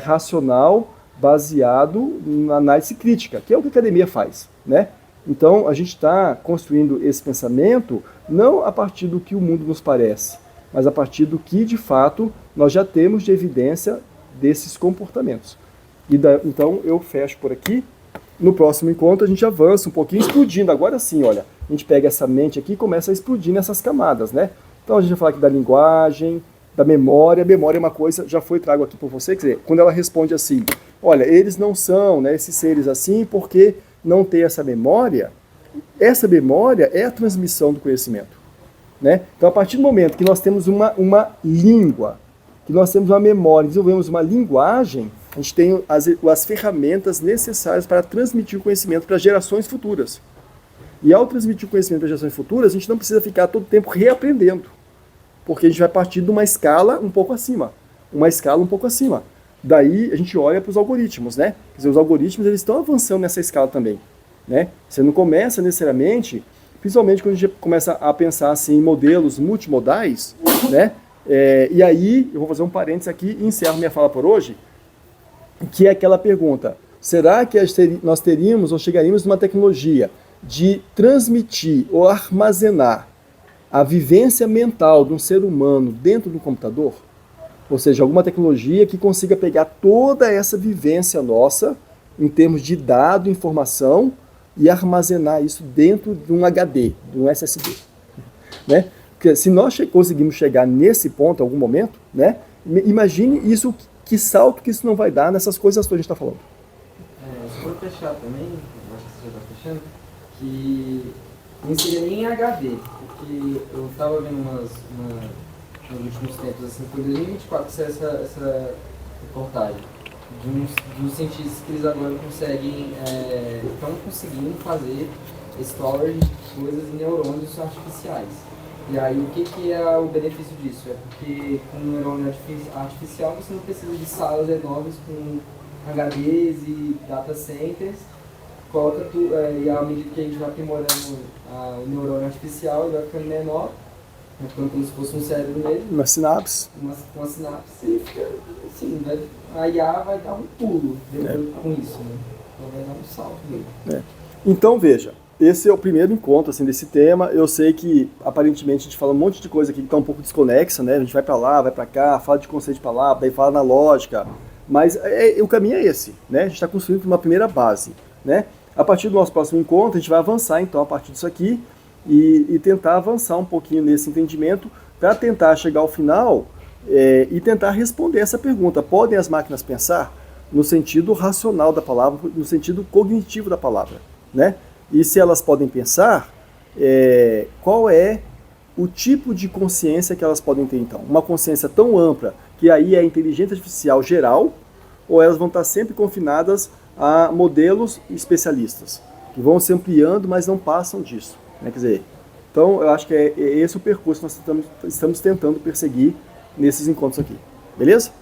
racional baseado na análise crítica, que é o que a academia faz, né? Então, a gente está construindo esse pensamento não a partir do que o mundo nos parece, mas a partir do que, de fato, nós já temos de evidência desses comportamentos. Então, eu fecho por aqui. No próximo encontro, a gente avança um pouquinho, explodindo. Agora sim, olha, a gente pega essa mente aqui e começa a explodir nessas camadas, né? Então, a gente vai falar aqui da linguagem, da memória. A memória é uma coisa, já foi trago aqui por você, quer dizer, quando ela responde assim, olha, eles não são, né, esses seres assim, porque não tem essa memória é a transmissão do conhecimento, né? Então, a partir do momento que nós temos uma língua, que nós temos uma memória, desenvolvemos uma linguagem, a gente tem as ferramentas necessárias para transmitir o conhecimento para gerações futuras. E ao transmitir o conhecimento para gerações futuras, a gente não precisa ficar todo tempo reaprendendo, porque a gente vai partir de uma escala um pouco acima. Daí a gente olha para os algoritmos, né? Quer dizer, os algoritmos eles estão avançando nessa escala também, né? Você não começa necessariamente, principalmente quando a gente começa a pensar assim, em modelos multimodais, né? E aí, eu vou fazer um parênteses aqui e encerro minha fala por hoje, que é aquela pergunta, será que nós teríamos ou chegaríamos numa tecnologia de transmitir ou armazenar a vivência mental de um ser humano dentro do computador? Ou seja, alguma tecnologia que consiga pegar toda essa vivência nossa, em termos de dado, informação, e armazenar isso dentro de um HD, de um SSD. Né? Porque se nós conseguimos chegar nesse ponto em algum momento, né, imagine isso, que salto que isso não vai dar nessas coisas que a gente está falando. Se for fechar também, acho que você já está fechando, que não seria nem HD, porque eu estava vendo nos últimos tempos, assim, foi em 2024 que saiu essa reportagem de uns cientistas que eles agora estão conseguindo fazer storage de coisas em neurônios artificiais. E aí o que é o benefício disso? É porque com um neurônio artificial você não precisa de salas enormes com HDs e data centers, coloca tudo, e à medida que a gente vai aprimorando o neurônio artificial, ele vai ficando menor, ficando como se fosse um cérebro mesmo. Uma sinapse. Uma sinapse e fica assim, a IA vai dar um pulo com isso, né? Então vai dar um salto dele. Então veja, esse é o primeiro encontro assim, desse tema. Eu sei que aparentemente a gente fala um monte de coisa aqui que está um pouco desconexa, né? A gente vai para lá, vai para cá, fala de conceito de palavra, daí fala na lógica, mas o caminho é esse, né? A gente está construindo uma primeira base, né? A partir do nosso próximo encontro, a gente vai avançar então a partir disso aqui e tentar avançar um pouquinho nesse entendimento para tentar chegar ao final e tentar responder essa pergunta. Podem as máquinas pensar? No sentido racional da palavra, no sentido cognitivo da palavra, né? E se elas podem pensar, qual é o tipo de consciência que elas podem ter então? Uma consciência tão ampla que aí é a inteligência artificial geral, ou elas vão estar sempre confinadas a modelos especialistas, que vão se ampliando, mas não passam disso, né? Quer dizer, então eu acho que é esse o percurso que nós estamos tentando perseguir nesses encontros aqui. Beleza?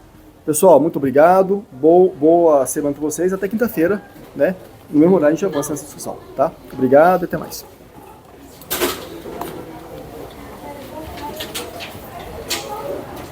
Pessoal, muito obrigado, boa semana para vocês, até quinta-feira, né? no mesmo horário a gente avança nessa discussão, tá? Obrigado e até mais.